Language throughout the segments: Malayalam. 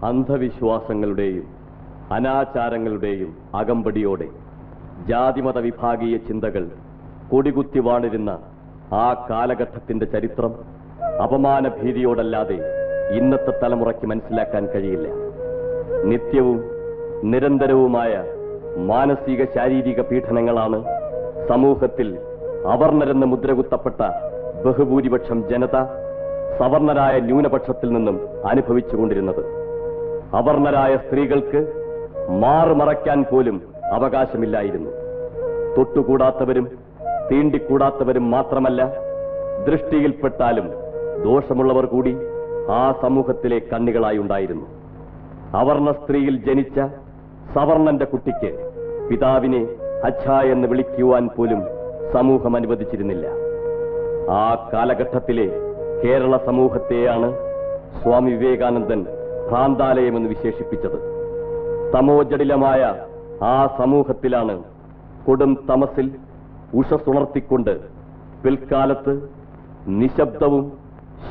അന്ധവിശ്വാസങ്ങളുടെയും അനാചാരങ്ങളുടെയും അകമ്പടിയോടെ ജാതിമത വിഭാഗീയ ചിന്തകൾ കൊടികുത്തി വാണിരുന്ന ആ കാലഘട്ടത്തിന്റെ ചരിത്രം അപമാനഭീതിയോടല്ലാതെ ഇന്നത്തെ തലമുറയ്ക്ക് മനസ്സിലാക്കാൻ കഴിയില്ല. നിത്യവും നിരന്തരവുമായ മാനസിക ശാരീരിക പീഡനങ്ങളാണ് സമൂഹത്തിൽ അവർണരെന്ന് മുദ്രകുത്തപ്പെട്ട ബഹുഭൂരിപക്ഷം ജനത സവർണരായ ന്യൂനപക്ഷത്തിൽ നിന്നും അനുഭവിച്ചുകൊണ്ടിരുന്നത്. അവർണരായ സ്ത്രീകൾക്ക് മാറുമറയ്ക്കാൻ പോലും അവകാശമില്ലായിരുന്നു. തൊട്ടുകൂടാത്തവരും തീണ്ടിക്കൂടാത്തവരും മാത്രമല്ല, ദൃഷ്ടിയിൽപ്പെട്ടാലും ദോഷമുള്ളവർ കൂടി ആ സമൂഹത്തിലെ കണ്ണികളായി ഉണ്ടായിരുന്നു. അവർണ സ്ത്രീയിൽ ജനിച്ച സവർണന്റെ കുട്ടിക്ക് പിതാവിനെ അച്ഛ എന്ന് വിളിക്കുവാൻ പോലും സമൂഹം അനുവദിച്ചിരുന്നില്ല. ആ കാലഘട്ടത്തിലെ കേരള സമൂഹത്തെയാണ് സ്വാമി വിവേകാനന്ദൻ ഭ്രാന്താലയമെന്ന് വിശേഷിപ്പിച്ചത്. തമോജടിലമായ ആ സമൂഹത്തിലാണ് കൊടും തമസിൽ ഉഷസുണർത്തിക്കൊണ്ട് പിൽക്കാലത്ത് നിശബ്ദവും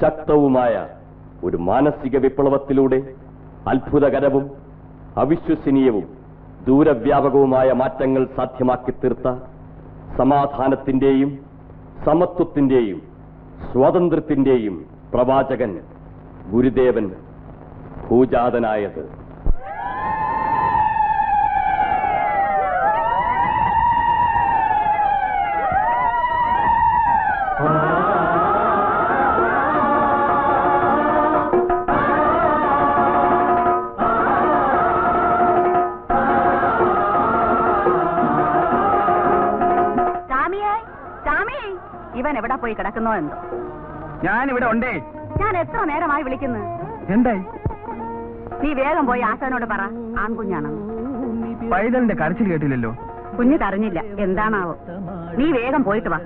ശക്തവുമായ ഒരു മാനസിക വിപ്ലവത്തിലൂടെ അത്ഭുതകരവും അവിശ്വസനീയവും ദൂരവ്യാപകവുമായ മാറ്റങ്ങൾ സാധ്യമാക്കി തീർത്ത സമാധാനത്തിന്റെയും സമത്വത്തിന്റെയും സ്വാതന്ത്ര്യത്തിന്റെയും പ്രവാചകൻ ഗുരുദേവൻ ഭൂജാതനായത്. ഇവൻ എവിടെ പോയി കിടക്കുന്നോ എന്തോ? ഞാനിവിടെ ഉണ്ടേ. ഞാൻ എത്ര നേരമായി വിളിക്കുന്നു. എന്തായി? നീ വേഗം പോയി ആശാനോട് പറ ആൺകുഞ്ഞാണെന്ന്. പൈതലിന്റെ കരച്ചിൽ കേട്ടില്ലല്ലോ. കുഞ്ഞ് കരഞ്ഞില്ല, എന്താണാവോ? നീ വേഗം പോയിട്ട് വാ.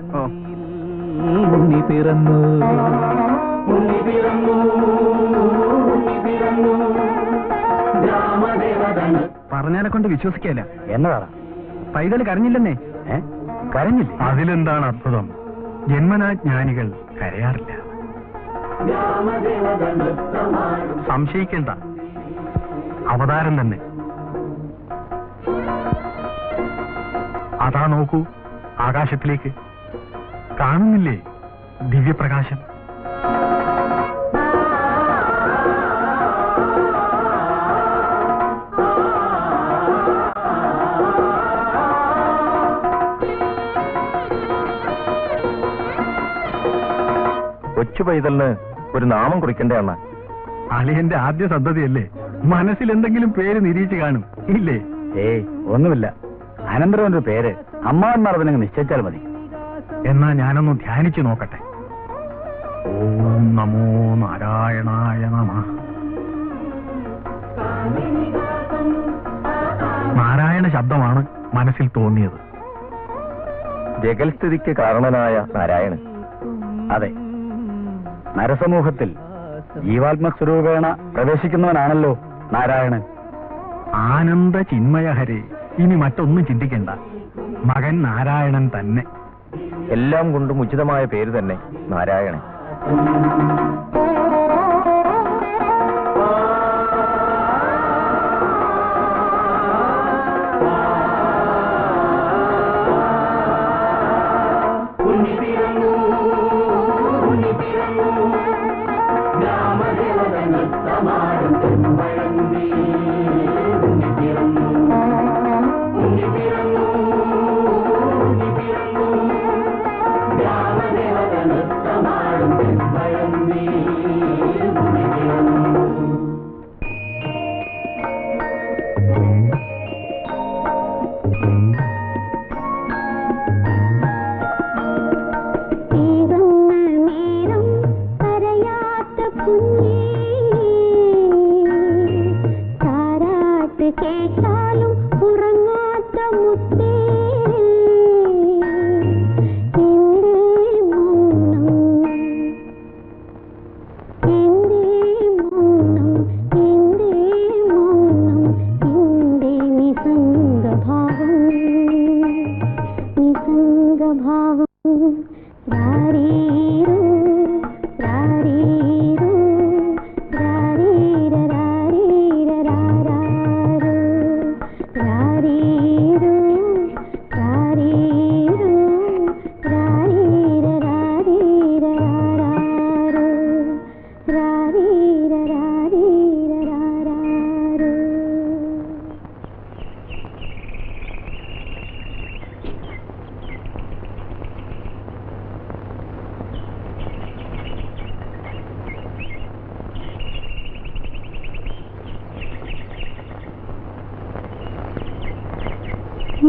പറഞ്ഞാലെ കൊണ്ട് വിശ്വസിക്കല്ല. എന്നതാണ്? പൈതൽ കരഞ്ഞില്ലെന്നേ. കരഞ്ഞില്ല? അതിലെന്താണ് അത്ഭുതം? ജന്മനാ ജ്ഞാനികൾ കരയാറില്ല. സംശയിക്കേണ്ട, അവതാരം തന്നെ. അതാ നോക്കൂ, ആകാശത്തിലേക്ക്. കാണുന്നില്ലേ ദിവ്യപ്രകാശം? കൊച്ചു പൈതലിന് ഒരു നാമം കുറിക്കണ്ടേ അണ്ണ? അളിയന്റെ ആദ്യ സന്തതിയല്ലേ, മനസ്സിൽ എന്തെങ്കിലും പേര് നിരീച്ച് കാണും ഇല്ലേ? ഏയ് ഒന്നുമില്ല. അനന്തരം ഒരു പേര് അമ്മാവന്മാർ അതിനെ നിശ്ചയിച്ചാൽ മതി. എന്നാ ഞാനൊന്ന് ധ്യാനിച്ചു നോക്കട്ടെ. ഓം നമോ നാരായണായ നമഃ. നാരായണ ശബ്ദമാണ് മനസ്സിൽ തോന്നിയത്. ജഗൽസ്ഥിതിക്ക് കാരണനായ നാരായണൻ. അതെ, നരസമൂഹത്തിൽ ജീവാത്മസ്വരൂപേണ പ്രവേശിക്കുന്നവനാണല്ലോ നാരായണൻ. ആനന്ദ ചിന്മയഹരേ. ഇനി മറ്റൊന്നും ചിന്തിക്കണ്ട, മകൻ നാരായണൻ തന്നെ. എല്ലാം കൊണ്ടും ഉചിതമായ പേര് തന്നെ നാരായണൻ. ഗ്രാമദേവതനൃത്തമാടും കേട്ടാലും ഉറങ്ങാത്ത മുത്തേ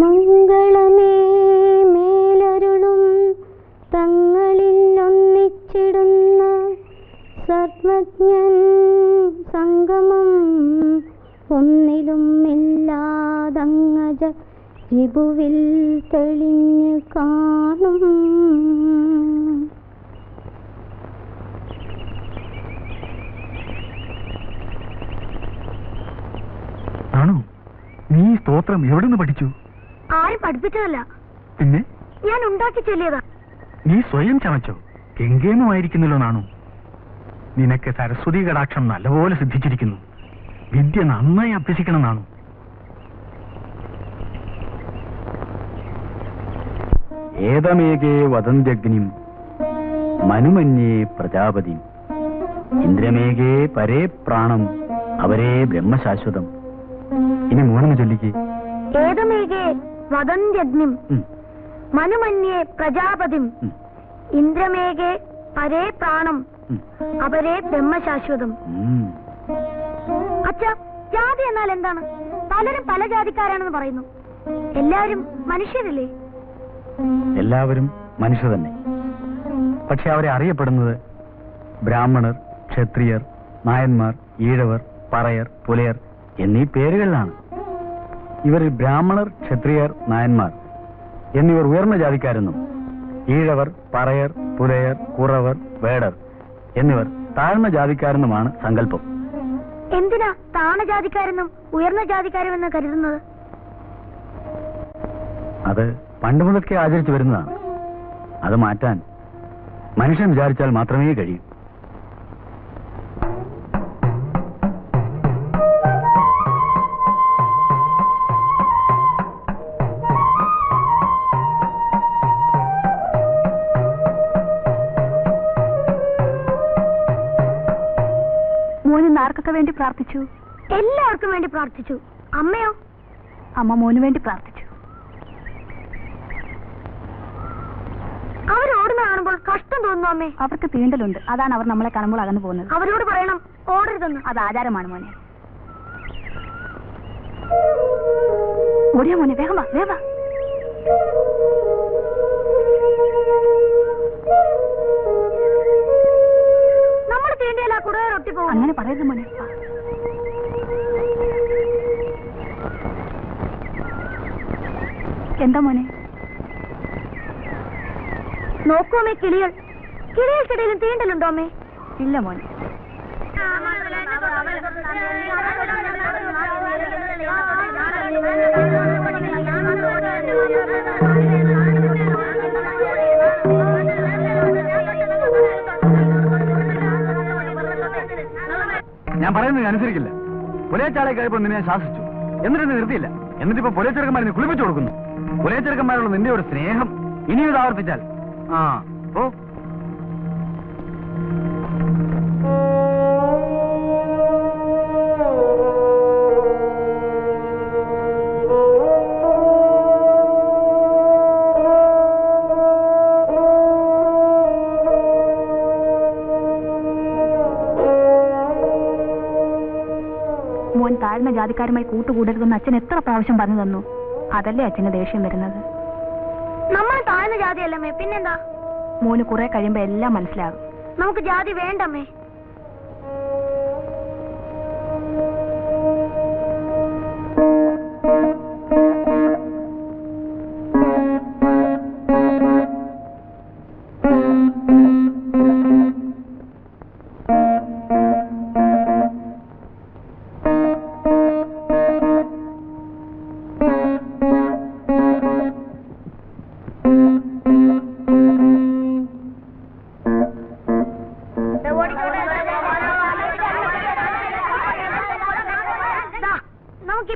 മംഗളമേ മേലരുളും തങ്ങളിൽ ഒന്നിച്ചിടുന്ന സർവജ്ഞൻ സംഗമം ഒന്നിലും ഇല്ലാതങ്ങജ രിപുവിൽ തെളിഞ്ഞു കാണും. ആണോ? നീ ഈ സ്തോത്രം എവിടെ നിന്ന് പഠിച്ചു? ആരും പഠിപ്പിച്ചതല്ല, പിന്നെ ഞാൻ ഉണ്ടാക്കി ചൊല്ലിയതാ. നീ സ്വയം ചമച്ചോ? കെങ്കേമമായിരിക്കുന്നല്ലോ നാണു. നിനക്ക് സരസ്വതി കടാക്ഷം നല്ലപോലെ സിദ്ധിച്ചിരിക്കുന്നു. വിദ്യ നന്നായി അഭ്യസിക്കണം നാണു. ഏതമേകേ വദന്ത്യഗ്നിം മനുമന്യേ പ്രജാപതി ഇന്ദ്രമേകേ പരേ പ്രാണം അവരേ ബ്രഹ്മശാശ്വതം. ഇനി മൂന്ന് ചൊല്ലിക്ക്. ഏതമേകേ വദന്ത്യഗ്നിം മനുമന്യേ പ്രജാപതിം ഇന്ദ്രമേകേ പരേ പ്രാണം അവരേ ബ്രഹ്മശാശ്വതം. അച്ഛാ, ജാതി എന്നാൽ എന്താണ്? പലരും പല ജാതിക്കാരാണെന്ന് പറയുന്നു. എല്ലാവരും മനുഷ്യരല്ലേ? എല്ലാവരും മനുഷ്യർ തന്നെ. പക്ഷെ അവരെ അറിയപ്പെടുന്നത് ബ്രാഹ്മണർ, ക്ഷത്രിയർ, നായന്മാർ, ഈഴവർ, പറയർ, പുലയർ എന്നീ പേരുകളിലാണ്. ഇവർ ബ്രാഹ്മണർ, ക്ഷത്രിയർ, നായന്മാർ എന്നിവർ ഉയർന്ന ജാതിക്കാരെന്നും ഈഴവർ, പറയർ, പുലയർ, കുറവർ, വേടർ എന്നിവർ താഴ്ന്ന ജാതിക്കാരെന്നുമാണ് സങ്കല്പം. എന്തിനാ താഴ്ന്ന ജാതിക്കാരെന്നും ഉയർന്ന ജാതിക്കാരുമെന്ന് കരുതുന്നത്? അത് പണ്ട് മുതൽക്കേ ആചരിച്ചു വരുന്നതാണ്. അത് മാറ്റാൻ മനുഷ്യൻ വിചാരിച്ചാൽ മാത്രമേ കഴിയൂ. മോന് ആർക്കൊക്കെ വേണ്ടി പ്രാർത്ഥിച്ചു? എല്ലാവർക്കും വേണ്ടി പ്രാർത്ഥിച്ചു. അമ്മയോ? അമ്മ മോന് വേണ്ടി പ്രാർത്ഥിച്ചു. അവരോടുന്ന കാണുമ്പോൾ കഷ്ടം തോന്നുന്നു അമ്മേ. അവർക്ക് തീണ്ടലുണ്ട്, അതാണ് അവർ നമ്മളെ കാണുമ്പോൾ അകന്നു പോകുന്നത്. അവരോട് പറയണം ഓടരുതെന്ന്. അത് ആചാരമാണ് മോനെ. ഓടിയാ മോനെ, വേഗം വാ, വേഗം വാ. നമ്മൾ തീണ്ടിയാൽ ആ കുടുവ ഒട്ടി പോകും. അങ്ങനെ പറയരുത് മോനെ. എന്താ മോനെ? നോക്കൂ അമ്മേ, കിളികൾ. കിളികൾക്കിടയിലും തീണ്ടലുണ്ടോ അമ്മേ? ഇല്ല മോനെ. ഞാൻ പറയുന്നത് അനുസരിക്കില്ല. പുലയച്ചാളെ കഴിയുമ്പോൾ നിന്നെ ശാസിച്ചു, എന്നിട്ട് നിർത്തിയില്ല. എന്നിട്ടിപ്പോ പുലയച്ചെറുക്കന്മാരെ കുളിപ്പിച്ചു കൊടുക്കുന്നു. പുലയച്ചെറുക്കന്മാരുള്ള നിന്റെ ഒരു സ്നേഹം ഇനിയും ഇത് ആവർത്തിച്ചാൽ ഓ മോൻ താഴ്ന്ന ജാതിക്കാരുമായി കൂട്ടുകൂടരുതെന്ന് അച്ഛൻ എത്ര പ്രാവശ്യം പറഞ്ഞു തന്നു. അതല്ലേ അച്ഛന് ദേഷ്യം വരുന്നത്. നമ്മൾ താഴ്ന്ന ജാതിയല്ലമ്മേ, പിന്നെന്താ? മോന് കുറെ കഴിയുമ്പോ എല്ലാം മനസ്സിലാകും. നമുക്ക് ജാതി വേണ്ടമ്മേ.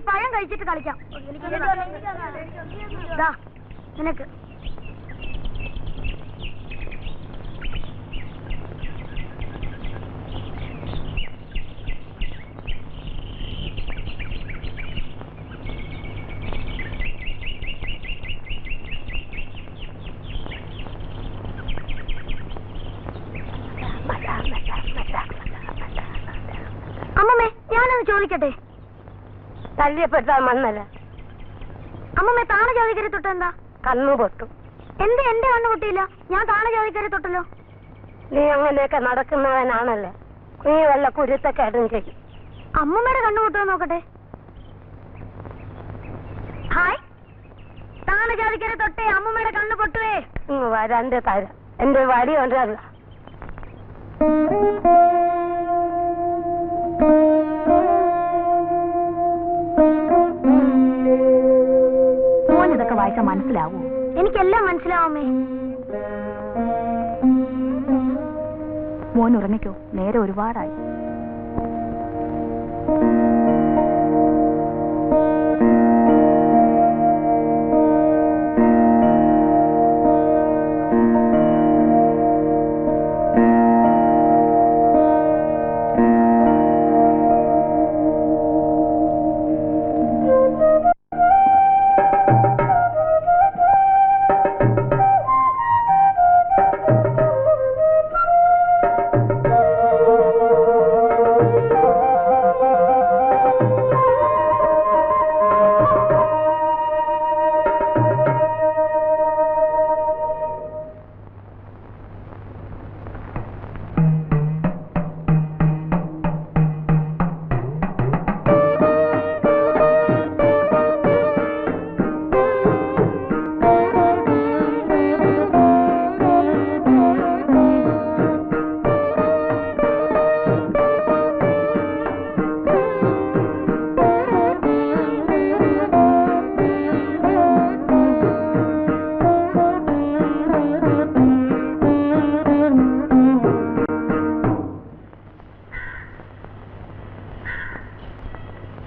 പഴം കഴിച്ചിട്ട് കളിക്കാം. നിനക്ക് അമ്മമ്മേ, ഞാനൊന്ന് ചോദിക്കട്ടെ? തല്ലിയപ്പെടുത്താൻ മണ്ണല്ല. അമ്മമ്മേ, താണജാതിക്കരെ തൊട്ട് എന്താ? കണ്ണു പൊട്ടും. എന്റെ കണ്ണു പൊട്ടിയില്ല. ഞാൻ താണജാതിക്കരെ തൊട്ടല്ലോ. നീ അങ്ങനെയൊക്കെ നടക്കുന്നവനാണല്ലേ. നീ വല്ല കുരുത്തക്കേടും ചെയ്യും. അമ്മമ്മയുടെ കണ്ണു പൊട്ടുക നോക്കട്ടെ. ഹായ്, താണജാതിക്കരെ തൊട്ടേ അമ്മമ്മയുടെ കണ്ണു പൊട്ടുവേ. വരണ്ട് തരാം. എന്റെ വടി കൊണ്ടല്ല. ഇതൊക്കെ വായിച്ചാൽ മനസ്സിലാവൂ? എനിക്കെല്ലാം മനസ്സിലാവുമേ. മോൻ ഉറങ്ങിക്കോ, നേരെ ഒരുപാടായി.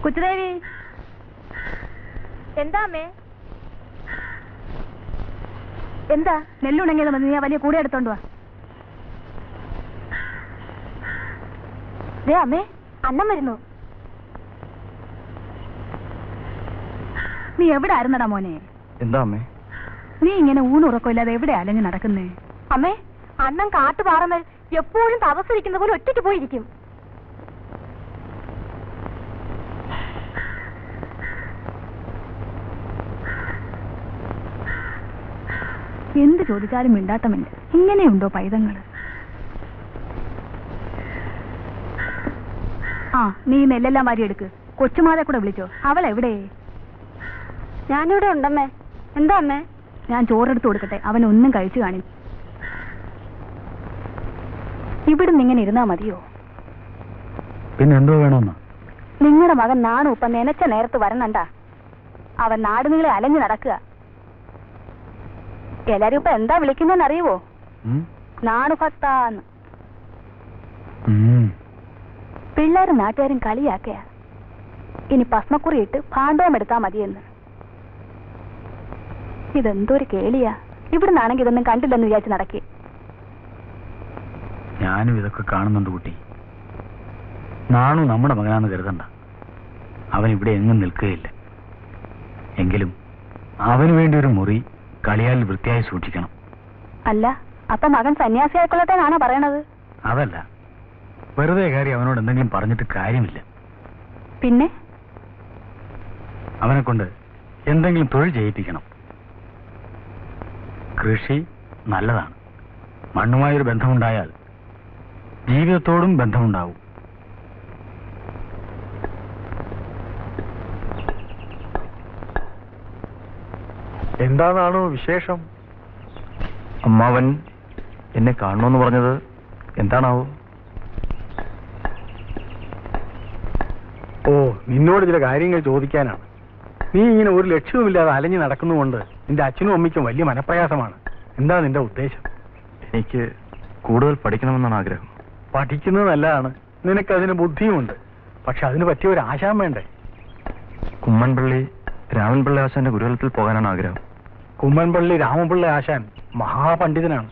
കൊച്ചുദേവി, എന്താ അമ്മേ? എന്താ നെല്ലുണങ്ങിയത് മതി, നീ വലിയ കൂടെ എടുത്തോണ്ട് വാ. ദേ അമ്മേ, അന്നം വരുന്നു. നീ എവിടെ ആയിരുന്നടാ മോനെ? എന്താ അമ്മേ? നീ ഇങ്ങനെ ഊണുറക്കമില്ലാതെ എവിടെ അലഞ്ഞു നടക്കുന്നേ? അമ്മേ, അന്നം കാട്ടുപാറമേൽ എപ്പോഴും തപസ്സിരിക്കുന്ന പോലെ ഒറ്റയ്ക്ക് പോയിരിക്കും. എന്ത് ചോദിച്ചാലും മിണ്ടാട്ടമില്ല. ഇങ്ങനെയുണ്ടോ പൈതങ്ങള്? ആ, നീ നെല്ലെല്ലാം വാരി എടുക്ക്. കൊച്ചുമാരെ കൂടെ വിളിച്ചോ. അവൾ എവിടെ? ഞാനിവിടെ ഉണ്ടമ്മേ. എന്താ അമ്മേ? ഞാൻ ചോറെടുത്ത് കൊടുക്കട്ടെ, അവനൊന്നും കഴിച്ചു കാണി. ഇവിടുന്ന് ഇങ്ങനെ ഇരുന്നാ മതിയോ? പിന്നെന്തോ വേണമെന്ന്? നിങ്ങളുടെ മകൻ നാണു ഇപ്പൊ നനച്ച നേരത്ത് വരണണ്ട. അവൻ നാടുനിങ്ങളെ അലഞ്ഞു നടക്കുക. എല്ലാരും ഇപ്പൊ എന്താ വിളിക്കുന്നതെന്ന് അറിയുവോ? നാണു ഭക്താന്ന്. പിള്ളേരും നാട്ടുകാരും കളിയാക്കയാ. ഇനി ഭസ്മക്കുറിയിട്ട് ഭാണ്ഡവം എടുത്താ മതിയെന്ന്. ഇതെന്തൊരു കേളിയാ. ഇവിടുന്നാണെങ്കിൽ ഇതൊന്നും കണ്ടില്ലെന്ന് വിചാരിച്ച് നടക്കി. ഞാനും ഇതൊക്കെ കാണുന്നുണ്ട് കുട്ടി. നാണു നമ്മുടെ മകനാന്ന് കരുതണ്ട. അവൻ ഇവിടെ എങ്ങും നിൽക്കുകയില്ല. എങ്കിലും അവന് വേണ്ടി ഒരു മുറി കളിയാൽ വൃത്തിയായി സൂക്ഷിക്കണം. അല്ല, അപ്പൊ മകൻ സന്യാസിയായിക്കൊള്ളട്ടെ എന്നാണോ പറയണത്? അതല്ല, വെറുതെ കാര്യം അവനോട് എന്തെങ്കിലും പറഞ്ഞിട്ട് കാര്യമില്ല. പിന്നെ അവനെ കൊണ്ട് എന്തെങ്കിലും തൊഴിൽ ചെയ്യിപ്പിക്കണം. കൃഷി നല്ലതാണ്. മണ്ണുമായൊരു ബന്ധമുണ്ടായാൽ ജീവിതത്തോടും ബന്ധമുണ്ടാവും. എന്താണോ വിശേഷം? അമ്മാവൻ എന്നെ കാണണമെന്ന് പറഞ്ഞത് എന്താണാവോ? ഓ, നിന്നോട് ചില കാര്യങ്ങൾ ചോദിക്കാനാണ്. നീ ഇങ്ങനെ ഒരു ലക്ഷ്യവുമില്ലാതെ അലഞ്ഞു നടക്കുന്നുകൊണ്ട് നിന്റെ അച്ഛനും അമ്മയ്ക്കും വലിയ മനപ്രയാസമാണ്. എന്താ നിന്റെ ഉദ്ദേശം? എനിക്ക് കൂടുതൽ പഠിക്കണമെന്നാണ് ആഗ്രഹം. പഠിക്കുന്നത് നല്ലതാണ്. നിനക്കതിന് ബുദ്ധിയുമുണ്ട്. പക്ഷെ അതിന് പറ്റിയ ഒരു ആശാൻ വേണ്ടേ? കുമ്മൻപള്ളി രാമൻപിള്ള ആശാന്റെ ഗുരുകുലത്തിൽ പോകാനാണ് ആഗ്രഹം. കുമ്മൻപള്ളി രാമപിള്ള ആശാൻ മഹാപണ്ഡിതനാണ്.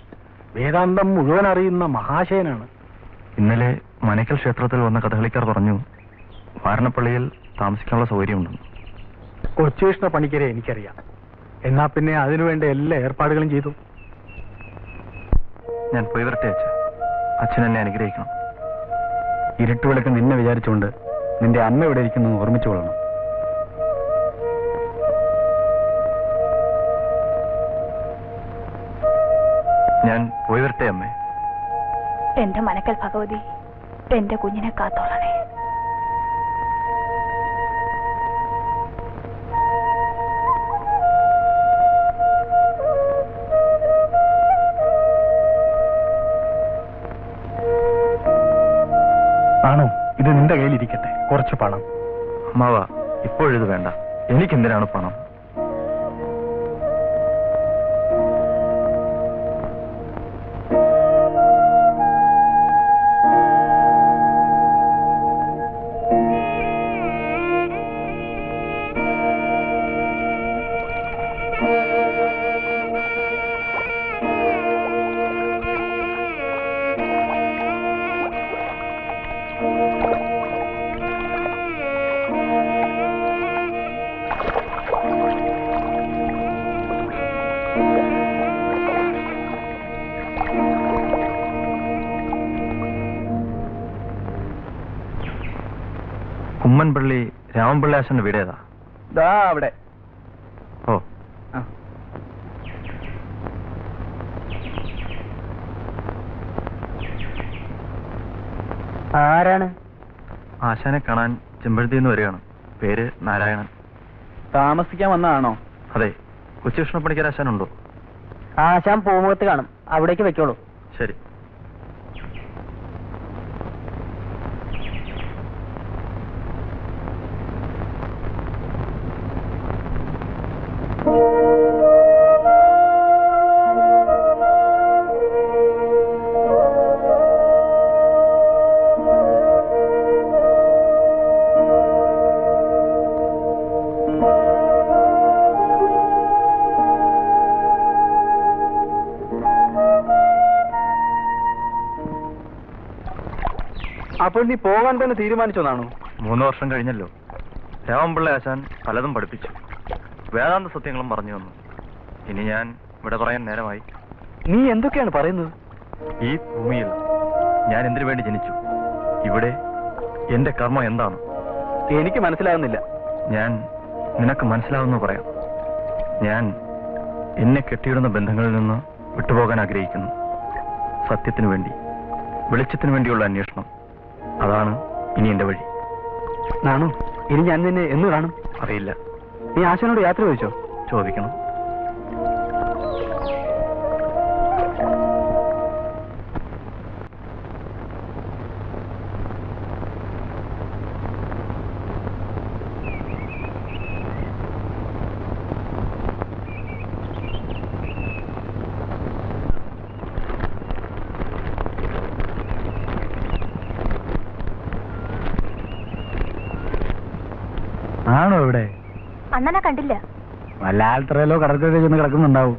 വേദാന്തം മുഴുവൻ അറിയുന്ന മഹാശയനാണ്. ഇന്നലെ മനക്കൽ ക്ഷേത്രത്തിൽ വന്ന കഥകളിക്കാർ പറഞ്ഞു വാരണപ്പള്ളിയിൽ താമസിക്കാനുള്ള സൗകര്യമുണ്ടെന്ന്. കൊച്ചുകൃഷ്ണ പണിക്കരെ എനിക്കറിയാം. എന്നാ പിന്നെ അതിനുവേണ്ട എല്ലാ ഏർപ്പാടുകളും ചെയ്തു. ഞാൻ പോയി വരട്ടെ അച്ഛ. അച്ഛൻ എന്നെ അനുഗ്രഹിക്കണം. ഇരുട്ടുവിളക്ക് നിന്നെ വിചാരിച്ചുകൊണ്ട് നിന്റെ അമ്മ ഇവിടെ ഇരിക്കുന്നു ഓർമ്മിച്ചു കൊള്ളണം. ഞാൻ പോയി വരട്ടെ അമ്മേ. എന്റെ മനക്കൽ ഭഗവതി, എന്റെ കുഞ്ഞിനെ കാത്തോളണേ. ആണോ? ഇത് നിന്റെ കയ്യിലിരിക്കട്ടെ. കുറച്ച് പണം. അമ്മാവ, ഇപ്പോഴിത് വേണ്ട. എനിക്കെന്തിനാണ് പണം? കുമ്മൻപള്ളി രാമൻപിള്ള ആശാന്റെ വീട് ഏതാ? അവിടെ. ഓ, ആരാണ്? ആശാനെ കാണാൻ ചെമ്പഴത്തിന്ന് വരികയാണ്. പേര് നാരായണൻ. താമസിക്കാൻ വന്നതാണോ? അതെ. കൊച്ചുകൃഷ്ണ പണിക്കർ ആശാനുണ്ടോ? ആശാൻ പൂമുഖത്ത് കാണും, അവിടേക്ക് വെക്കോളൂ. ശരി. അപ്പോൾ നീ പോകാൻ തന്നെ തീരുമാനിച്ചതാണോ? 3 വർഷം കഴിഞ്ഞല്ലോ. രാമൻപിള്ള ആശാൻ പലതും പഠിപ്പിച്ചു. വേദാന്ത സത്യങ്ങളും പറഞ്ഞു തന്നു. ഇനി ഞാൻ ഇവിടെ പറയാൻ നേരമായി. നീ എന്തൊക്കെയാണ് പറയുന്നത്? ഈ ഭൂമിയിൽ ഞാൻ എന്തിനു വേണ്ടി ജനിച്ചു? ഇവിടെ എന്റെ കർമ്മം എന്താണ്? എനിക്ക് മനസ്സിലാകുന്നില്ല. ഞാൻ നിനക്ക് മനസ്സിലാവുന്ന പറയാം. ഞാൻ എന്നെ കെട്ടിയിടുന്ന ബന്ധങ്ങളിൽ നിന്ന് വിട്ടുപോകാൻ ആഗ്രഹിക്കുന്നു. സത്യത്തിനു വേണ്ടി, വെളിച്ചത്തിനു വേണ്ടിയുള്ള അന്വേഷണം, അതാണ് ഇനി എന്റെ വഴി. നാണു, ഇനി ഞാൻ നിന്നെ എന്ന് കാണും? അറിയില്ല. നീ ആശാനോട് യാത്ര ചോദിച്ചോ? ചോദിക്കണം. ആണോ ഇവിടെ? അണ്ണനെ കണ്ടില്ല. വല്ല ആൽത്തറയിലോ കടൽക്കരയിലോ ചെന്ന് കിടക്കുന്നുണ്ടാവും.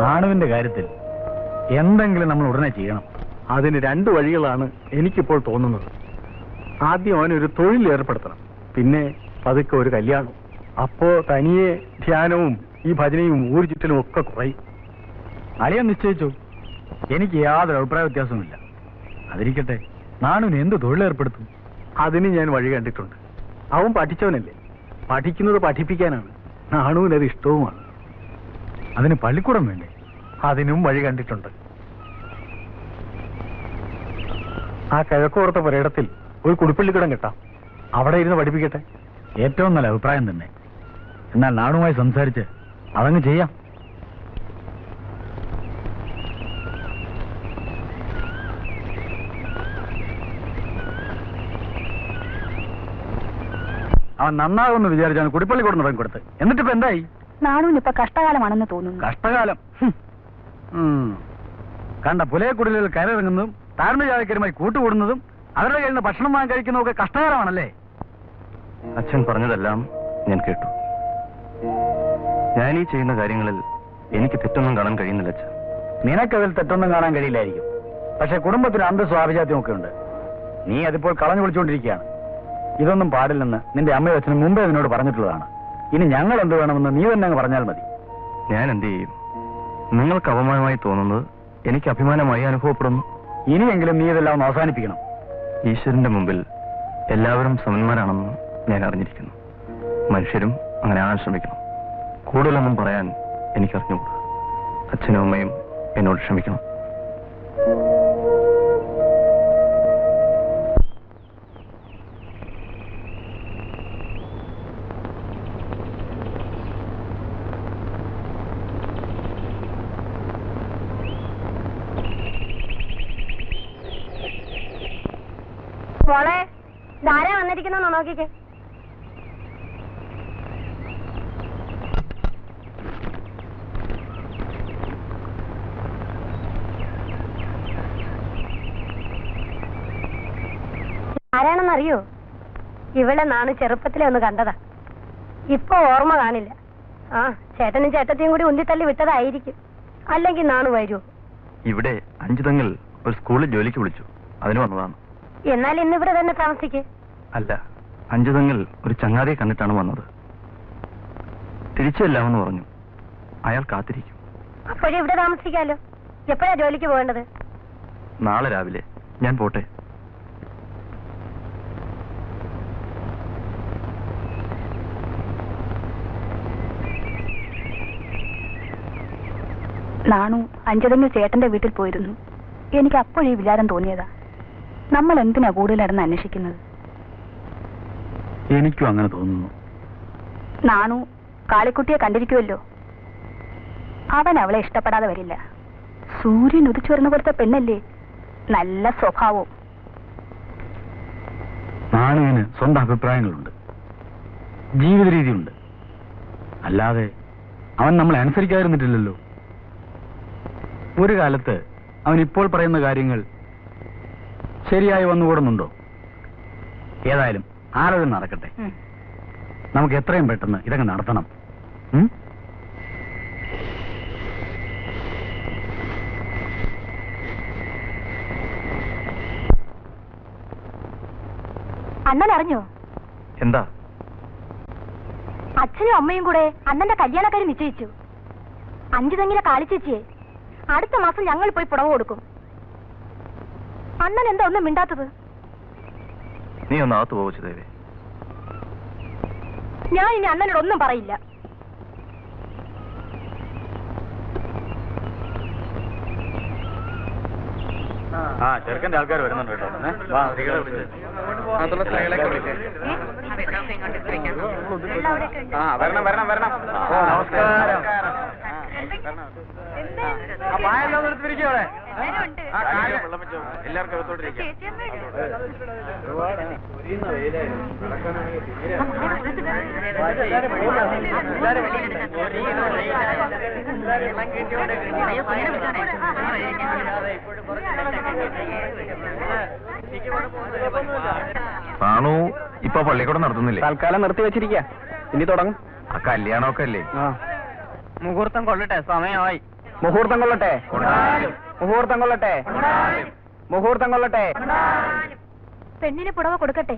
നാണുവിന്റെ കാര്യത്തിൽ എന്തെങ്കിലും നമ്മൾ ഉടനെ ചെയ്യണം. അതിന് 2 വഴികളാണ് എനിക്കിപ്പോൾ തോന്നുന്നത്. ആദ്യം അവനൊരു തൊഴിൽ ഏർപ്പെടുത്തണം, പിന്നെ പതുക്കെ ഒരു കല്യാണം. അപ്പോ തനിയെ ധ്യാനവും ഈ ഭജനയും ഊരു ചുറ്റലും ഒക്കെ കുറയും. അളിയാൻ നിശ്ചയിച്ചു. എനിക്ക് യാതൊരു അഭിപ്രായ വ്യത്യാസവുമില്ല. അതിരിക്കട്ടെ, നാണുവിന് എന്ത് തൊഴിലേർപ്പെടുത്തും? അതിന് ഞാൻ വഴി കണ്ടിട്ടുണ്ട്. അവൻ പഠിച്ചവനല്ലേ, പഠിക്കുന്നത് പഠിപ്പിക്കാനാണ്. നാണുവിനത് ഇഷ്ടവുമാണ്. അതിന് പള്ളിക്കൂടം വേണ്ടേ? അതിനും വഴി കണ്ടിട്ടുണ്ട്. ആ കിഴക്കോർത്ത പുരയിടത്തിൽ ഒരു കുടിപ്പള്ളിക്കൂടം കെട്ടാം. അവിടെ ഇരുന്ന് പഠിപ്പിക്കട്ടെ. ഏറ്റവും നല്ല അഭിപ്രായം തന്നെ. എന്നാൽ നാണുമായി സംസാരിച്ച് അതങ്ങ് ചെയ്യാം. അവൻ നന്നാകുമെന്ന് വിചാരിച്ചാണ് കുടിപ്പള്ളിക്കൂടം തുടങ്ങി കൊടുത്ത്. എന്നിട്ടിപ്പോ എന്തായി? നാണുവിനിപ്പൊ കഷ്ടകാലമാണെന്ന് തോന്നുന്നു. കഷ്ടകാലം? കണ്ട പുലയക്കുടലുകൾ കയറിറങ്ങുന്നതും താഴ്മജാതിക്കാരുമായി കൂട്ടുകൂടുന്നതും അവരുടെ കയ്യിൽ നിന്ന് ഭക്ഷണം വാങ്ങി കഴിക്കുന്നതൊക്കെ കഷ്ടകരമാണല്ലേ? അച്ഛൻ പറഞ്ഞതെല്ലാം ഞാൻ കേട്ടു. ഞാൻ ഈ ചെയ്യുന്ന കാര്യങ്ങളിൽ എനിക്ക് തെറ്റൊന്നും കാണാൻ കഴിയുന്നില്ല അച്ഛൻ. നിനക്കതിൽ തെറ്റൊന്നും കാണാൻ കഴിയില്ലായിരിക്കും. പക്ഷെ കുടുംബത്തിന് അന്തസ്വാഭിജാത്യം ഒക്കെ ഉണ്ട്. നീ അതിപ്പോൾ കളഞ്ഞു വിളിച്ചുകൊണ്ടിരിക്കുകയാണ്. ഇതൊന്നും പാടില്ലെന്ന് നിന്റെ അമ്മയും അച്ഛനും മുമ്പേ നിന്നോട് പറഞ്ഞിട്ടുള്ളതാണ്. ഇനി ഞങ്ങൾ എന്ത് വേണമെന്ന് നീ തന്നെ അങ്ങ് പറഞ്ഞാൽ മതി. ഞാൻ എന്ത് ചെയ്യും? നിങ്ങൾക്ക് അപമാനമായി തോന്നുന്നത് എനിക്ക് അഭിമാനമായി അനുഭവപ്പെടുന്നു. ഇനിയെങ്കിലും നീ ഇതെല്ലാം ഒന്ന് അവസാനിപ്പിക്കണം. ഈശ്വരന്റെ മുമ്പിൽ എല്ലാവരും സമന്മാരാണെന്ന് ഞാൻ അറിഞ്ഞിരിക്കുന്നു. മനുഷ്യരും അങ്ങനെ ആകാൻ ശ്രമിക്കണം. കൂടുതലൊന്നും പറയാൻ എനിക്കറിഞ്ഞുകൂടാ. അച്ഛനും അമ്മയും എന്നോട് ക്ഷമിക്കണം. മോളെ ധാരാ വന്നിരിക്കുന്നോ നോക്കിക്കേ. ആരാണെന്നറിയോ? ഇവളെ നാണ് ചെറുപ്പത്തിലെ ഒന്ന് കണ്ടതാ. ഇപ്പൊ ഓർമ്മ കാണില്ല. ആ ചേട്ടനും ചേട്ടത്തെയും കൂടി ഉന്തിത്തള്ളി വിട്ടതായിരിക്കും. അല്ലെങ്കിൽ നാണ് വരുമോ? ഇവിടെ അഞ്ചുതങ്ങൾ ഒരു സ്കൂളിൽ ജോലിക്ക് വിളിച്ചു. അതിന് വന്നതാണ്. എന്നാൽ ഇന്നിവിടെ തന്നെ താമസിക്കേ. അല്ല, അഞ്ചുതങ്ങൾ ഒരു ചങ്ങാതിയെ കണ്ടിട്ടാണ് വന്നത്. തിരിച്ചെല്ലാമെന്ന് പറഞ്ഞു. അയാൾ കാത്തിരിക്കും. അപ്പോഴേ ഇവിടെ താമസിക്കാലോ. എപ്പോഴാ ജോലിക്ക് പോകേണ്ടത്? നാളെ രാവിലെ. ഞാൻ പോട്ടെ. നാണു അഞ്ചുതെങ്കിൽ ചേട്ടന്റെ വീട്ടിൽ പോയിരുന്നു. എനിക്ക് അപ്പോഴീ വിചാരം തോന്നിയതാ, നമ്മൾ എന്തിനാ കൂടുതലടന്ന് അന്വേഷിക്കുന്നത്? എനിക്കും അങ്ങനെ തോന്നുന്നു. നാണു കാളിക്കുട്ടിയെ കണ്ടിരിക്കുമല്ലോ. അവൻ അവളെ ഇഷ്ടപ്പെടാതെ വരില്ല. സൂര്യൻ ഉദിച്ചു വരുന്ന പോലത്തെ പെണ്ണല്ലേ, നല്ല സ്വഭാവവും. നാണുവിന് സ്വന്തം അഭിപ്രായങ്ങളുണ്ട്, ജീവിത രീതിയുണ്ട്. അല്ലാതെ അവൻ നമ്മളെ അനുസരിക്കാതിരുന്നിട്ടില്ലല്ലോ. ഒരു കാലത്ത് അവൻ ഇപ്പോൾ പറയുന്ന കാര്യങ്ങൾ ശരിയായി വന്നുകൂടുന്നുണ്ടോ? ഏതായാലും ആലോചന നടക്കട്ടെ. നമുക്ക് എത്രയും പെട്ടെന്ന് ഇതങ്ങ് നടത്തണം. അണ്ണൻ അറിഞ്ഞോ? എന്താ? അച്ഛനും അമ്മയും കൂടെ അണ്ണന്റെ കല്യാണക്കാരി നിശ്ചയിച്ചു. 5 തെങ്ങിലെ കാളിച്ചേച്ചിയെ അടുത്ത മാസം ഞങ്ങൾ പോയി പുടവ കൊടുക്കും. അണ്ണൻ എന്താ ഒന്നും മിണ്ടാത്തത്? നീ ഒന്ന് അകത്ത് പോവച്ചു ദേവേ. ഞാൻ ഇനി അണ്ണനോട് ഒന്നും പറയില്ല. ചെറുക്കന്റെ ആൾക്കാർ വരുന്നുണ്ട് കേട്ടോ. വരണം വരണം വരണം. നമസ്കാരം. എല്ലാവർക്കും അകത്തോട്ടിരിക്കാം. നാണു ഇപ്പൊ പള്ളിക്കൂടം നടത്തുന്നില്ലേ? തൽക്കാലം നിർത്തി വെച്ചിരിക്കുക. ഇനി തുടങ്ങും. ആ കല്യാണമൊക്കെ അല്ലേ? മുഹൂർത്തം കൊള്ളട്ടെ, സമയമായി. മുഹൂർത്തം കൊള്ളട്ടെ, മുഹൂർത്തം കൊള്ളട്ടെ, മുഹൂർത്തം കൊള്ളട്ടെ. പെണ്ണിന് പുടവ കൊടുക്കട്ടെ,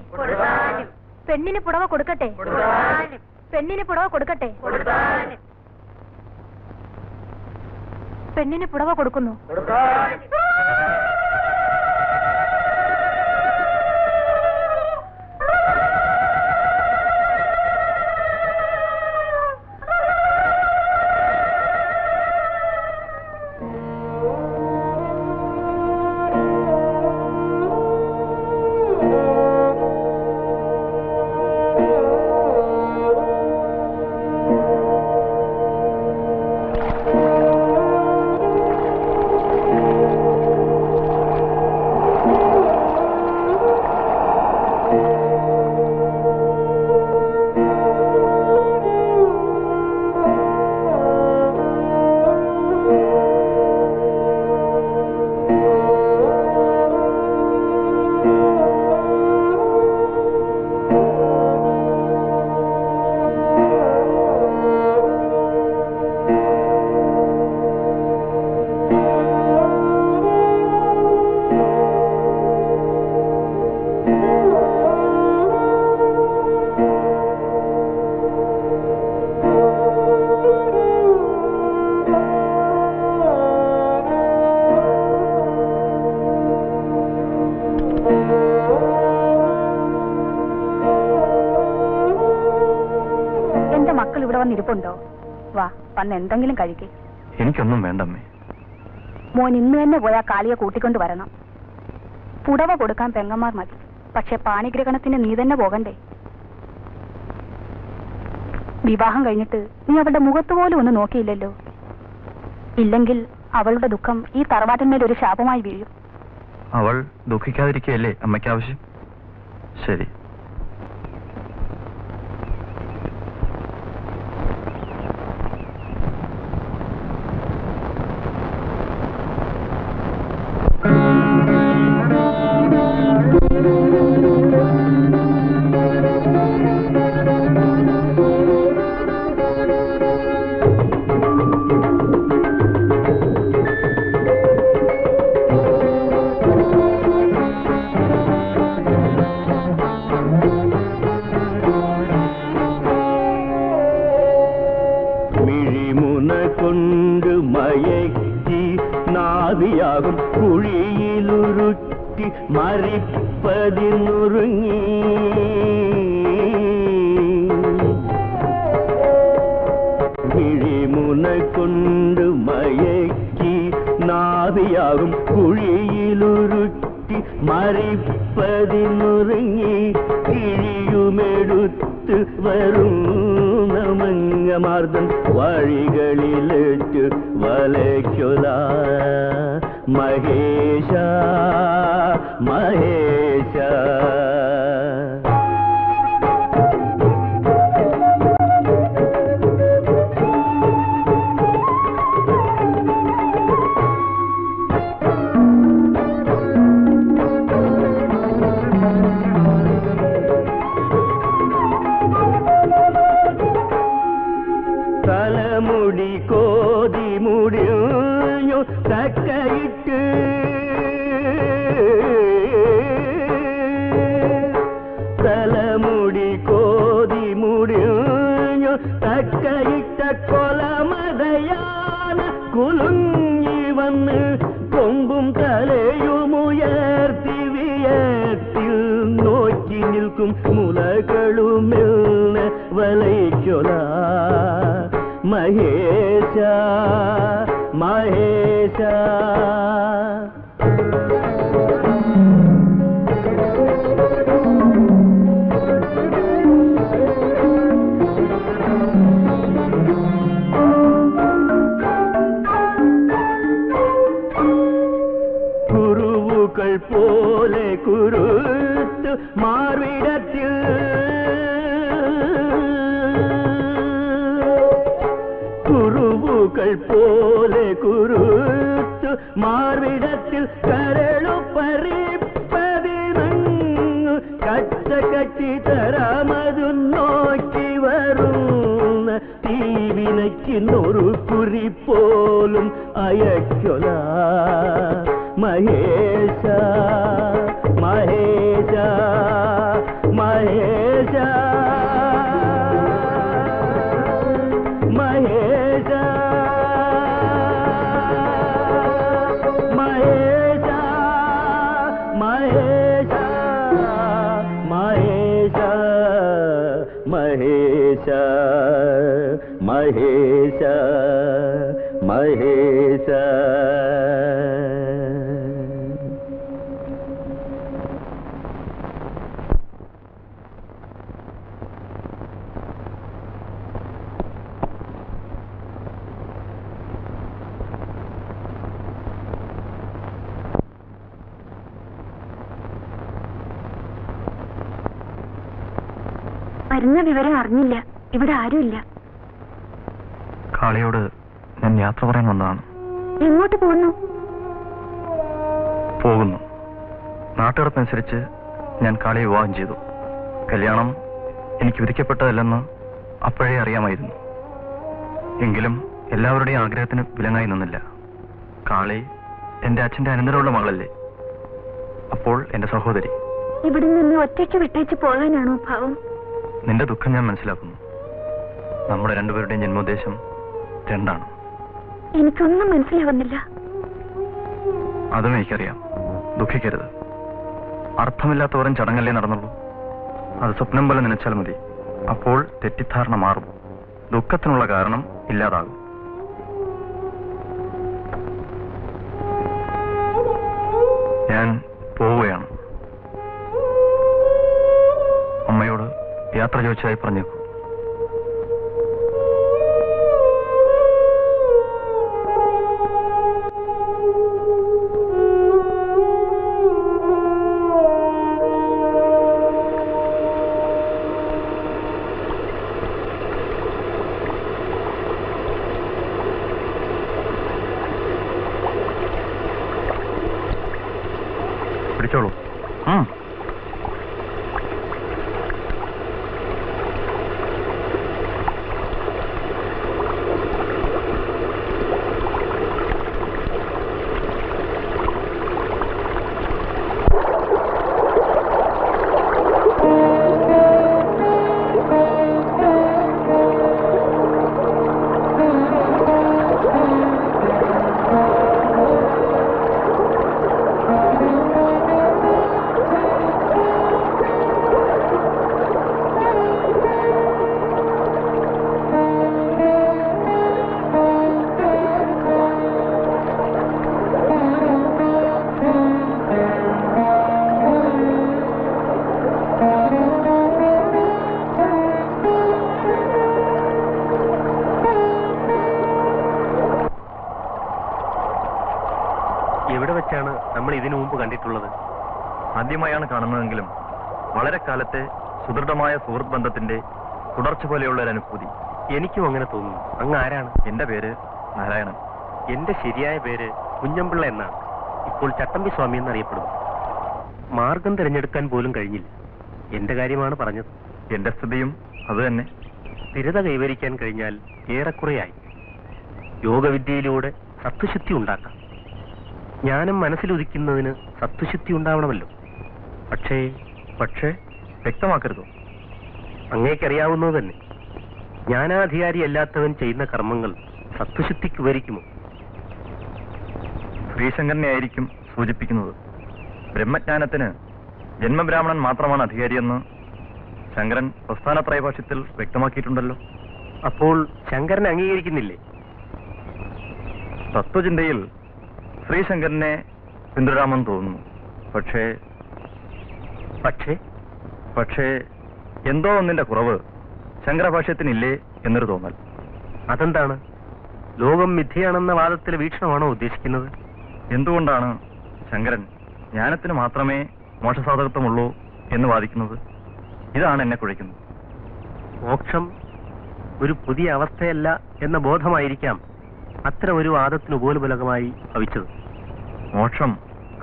പെണ്ണിന് പുടവ കൊടുക്കട്ടെ, പെണ്ണിന് പുടവ കൊടുക്കട്ടെ, പെണ്ണിന് പുടവ കൊടുക്കുന്നു. ഇരിപ്പുണ്ടോ? വാ, വന്ന് എന്തെങ്കിലും കഴിക്കേ. എനിക്കൊന്നും വേണ്ടമ്മേ. മോൻ ഇന്ന് തന്നെ പോയാ കാളിയെ കൂട്ടിക്കൊണ്ട് വരണം. പുടവ കൊടുക്കാൻ പെങ്ങന്മാർ മതി, പക്ഷെ പാണിഗ്രഹണത്തിന് നീ തന്നെ പോകണ്ടേ? വിവാഹം കഴിഞ്ഞിട്ട് നീ അവളുടെ മുഖത്ത് പോലും ഒന്ന് നോക്കിയില്ലല്ലോ. ഇല്ലെങ്കിൽ അവളുടെ ദുഃഖം ഈ തറവാട്ടിന്മേൽ ഒരു ശാപമായി വീഴും. അവൾ ദുഃഖിക്കാതിരിക്കുകയല്ലേ അമ്മയ്ക്ക് ആവശ്യം? ശരി. ആവിയാകും കുഴിയിലുരുട്ടി മരിപ്പതിനുറുങ്ങി വിഴിമുന കൊണ്ട് മയക്കി നാവിയാകും കുഴിയിലുരുട്ടി മരിപ്പതിനുറുങ്ങി കിഴിയുമെടുത്ത് വരുന്ന മംഗമാർദ്ദൻ വഴികളിലിട്ട് വലയ്ക്കൊല മഹേശ മഹേശ തലമുടി കോതി മുടിഞ്ഞു തക്കയിട്ട് തലമുടി കോതി മുടിഞ്ഞു തക്കയിട്ട കൊലമതയാന കുലുങ്ങി വന്ന് കൊമ്പും തലയുമുയർത്തി വിയത്തിൽ നോക്കി നിൽക്കും മുലകളുമെന്ന് വലയ്ക്കൊല മഹേശ മഹേശ കുരുവുകൾ പോലെ കുരുത്ത് മാർവിടത്തിൽ കുരുവുകൾ പോലെ കുരുത്ത് മാർവിടത്തിൽ കരളു പരിപ്പതിനങ്ങ് കച്ച കട്ടി തരാമതു നോക്കി വരുന്ന തീവിനയ്ക്കുന്നൊരു കുറി പോലും അയക്കൊല മഹേശ മഹേശ മഹേശ മഹേശ മഹേശ മഹേശ മഹേശ മഹേശ മഹേശ മഹേശ വരുന്ന വിവരം അറിഞ്ഞില്ല. ഇവിടെ ആരുമില്ല. കാളിയോട് ഞാൻ യാത്ര പറയാൻ വന്നതാണ്. എങ്ങോട്ട് പോകുന്നു? പോകുന്നു. നാട്ടുകാർക്കനുസരിച്ച് ഞാൻ കാളിയെ വിവാഹം ചെയ്തു. കല്യാണം എനിക്ക് വിധിക്കപ്പെട്ടതല്ലെന്ന് അപ്പോഴേ അറിയാമായിരുന്നു. എങ്കിലും എല്ലാവരുടെയും ആഗ്രഹത്തിന് വിലങ്ങായി നിന്നില്ല. കാളി എന്റെ അച്ഛന്റെ അനന്തരമുള്ള മകളല്ലേ, അപ്പോൾ എന്റെ സഹോദരി. ഇവിടെ നിന്ന് ഒറ്റയ്ക്ക് വിട്ടേച്ച് പോകാനാണോ ഭാവം? നിന്റെ ദുഃഖം ഞാൻ മനസ്സിലാക്കുന്നു. നമ്മുടെ രണ്ടുപേരുടെയും ജന്മോദ്ദേശം രണ്ടാണ്. എനിക്കൊന്നും മനസ്സിലാവുന്നില്ല. അതും എനിക്കറിയാം. ദുഃഖിക്കരുത്. അർത്ഥമില്ലാത്ത വെറും ചടങ്ങല്ലേ നടന്നുള്ളൂ. അത് സ്വപ്നം പോലെ നനച്ചാൽ മതി. അപ്പോൾ തെറ്റിദ്ധാരണ മാറും. ദുഃഖത്തിനുള്ള കാരണം ഇല്ലാതാകും. ഞാൻ പോവുകയാണ്. അമ്മയോട് യാത്ര ചോദിച്ചതായി പറഞ്ഞേക്കൂ. പിടിച്ചോളൂ. എവിടെ വെച്ചാണ് നമ്മൾ ഇതിനു മുമ്പ് കണ്ടിട്ടുള്ളത്? ആദ്യമായാണ് കാണുന്നതെങ്കിലും വളരെ കാലത്തെ സുദൃഢമായ സുഹൃത്ത് ബന്ധത്തിന്റെ തുടർച്ച പോലെയുള്ള ഒരു അനുഭൂതി. എനിക്കും അങ്ങനെ തോന്നുന്നു. അങ്ങ് ആരാണ്? എന്റെ പേര് നാരായണൻ. എന്റെ ശരിയായ പേര് കുഞ്ഞമ്പിള്ള എന്നാണ്. ഇപ്പോൾ ചട്ടമ്പി സ്വാമി എന്നറിയപ്പെടുന്നു. മാർഗം തിരഞ്ഞെടുക്കാൻ പോലും കഴിഞ്ഞില്ല. എന്റെ കാര്യമാണ് പറഞ്ഞത്. എന്റെ സ്ഥിതിയും അത് തന്നെ. സ്ഥിരത കൈവരിക്കാൻ കഴിഞ്ഞാൽ ഏറെക്കുറെയായി. യോഗവിദ്യയിലൂടെ സത്വശുദ്ധി ഉണ്ടാക്കാം. ജ്ഞാനം മനസ്സിലുദിക്കുന്നതിന് സത്വശുദ്ധി ഉണ്ടാവണമല്ലോ. പക്ഷേ വ്യക്തമാക്കരുതോ? അങ്ങേക്കറിയാവുന്നത് തന്നെ. ജ്ഞാനാധികാരിയല്ലാത്തവൻ ചെയ്യുന്ന കർമ്മങ്ങൾ സത്വശുദ്ധിക്ക് ഉപകരിക്കുമോ? ശ്രീശങ്കരനെ ആയിരിക്കും സൂചിപ്പിക്കുന്നത്. ബ്രഹ്മജ്ഞാനത്തിന് ജന്മബ്രാഹ്മണൻ മാത്രമാണ് അധികാരിയെന്ന് ശങ്കരൻ പ്രസ്ഥാനത്രയഭാഷ്യത്തിൽ വ്യക്തമാക്കിയിട്ടുണ്ടല്ലോ. അപ്പോൾ ശങ്കരനെ അംഗീകരിക്കുന്നില്ലേ? തത്വചിന്തയിൽ ശ്രീശങ്കരനെ പിന്തുടരാമെന്ന് തോന്നുന്നു. പക്ഷേ എന്തോ ഒന്നിന്റെ കുറവ് ശങ്കരഭാഷ്യത്തിനില്ലേ എന്നൊരു തോന്നൽ. അതെന്താണ്? ലോകം മിഥ്യയാണെന്ന വാദത്തിലെ വീക്ഷണമാണോ ഉദ്ദേശിക്കുന്നത്? എന്തുകൊണ്ടാണ് ശങ്കരൻ ജ്ഞാനത്തിന് മാത്രമേ മോക്ഷസാധകത്വമുള്ളൂ എന്ന് വാദിക്കുന്നത്? ഇതാണ് എന്നെ കുഴയ്ക്കുന്നത്. മോക്ഷം ഒരു പുതിയ അവസ്ഥയല്ല എന്ന ബോധമായിരിക്കാം അത്തരം ഒരു വാദത്തിന് ഉപോത്ബലകമായി ഭവിച്ചത്. മോക്ഷം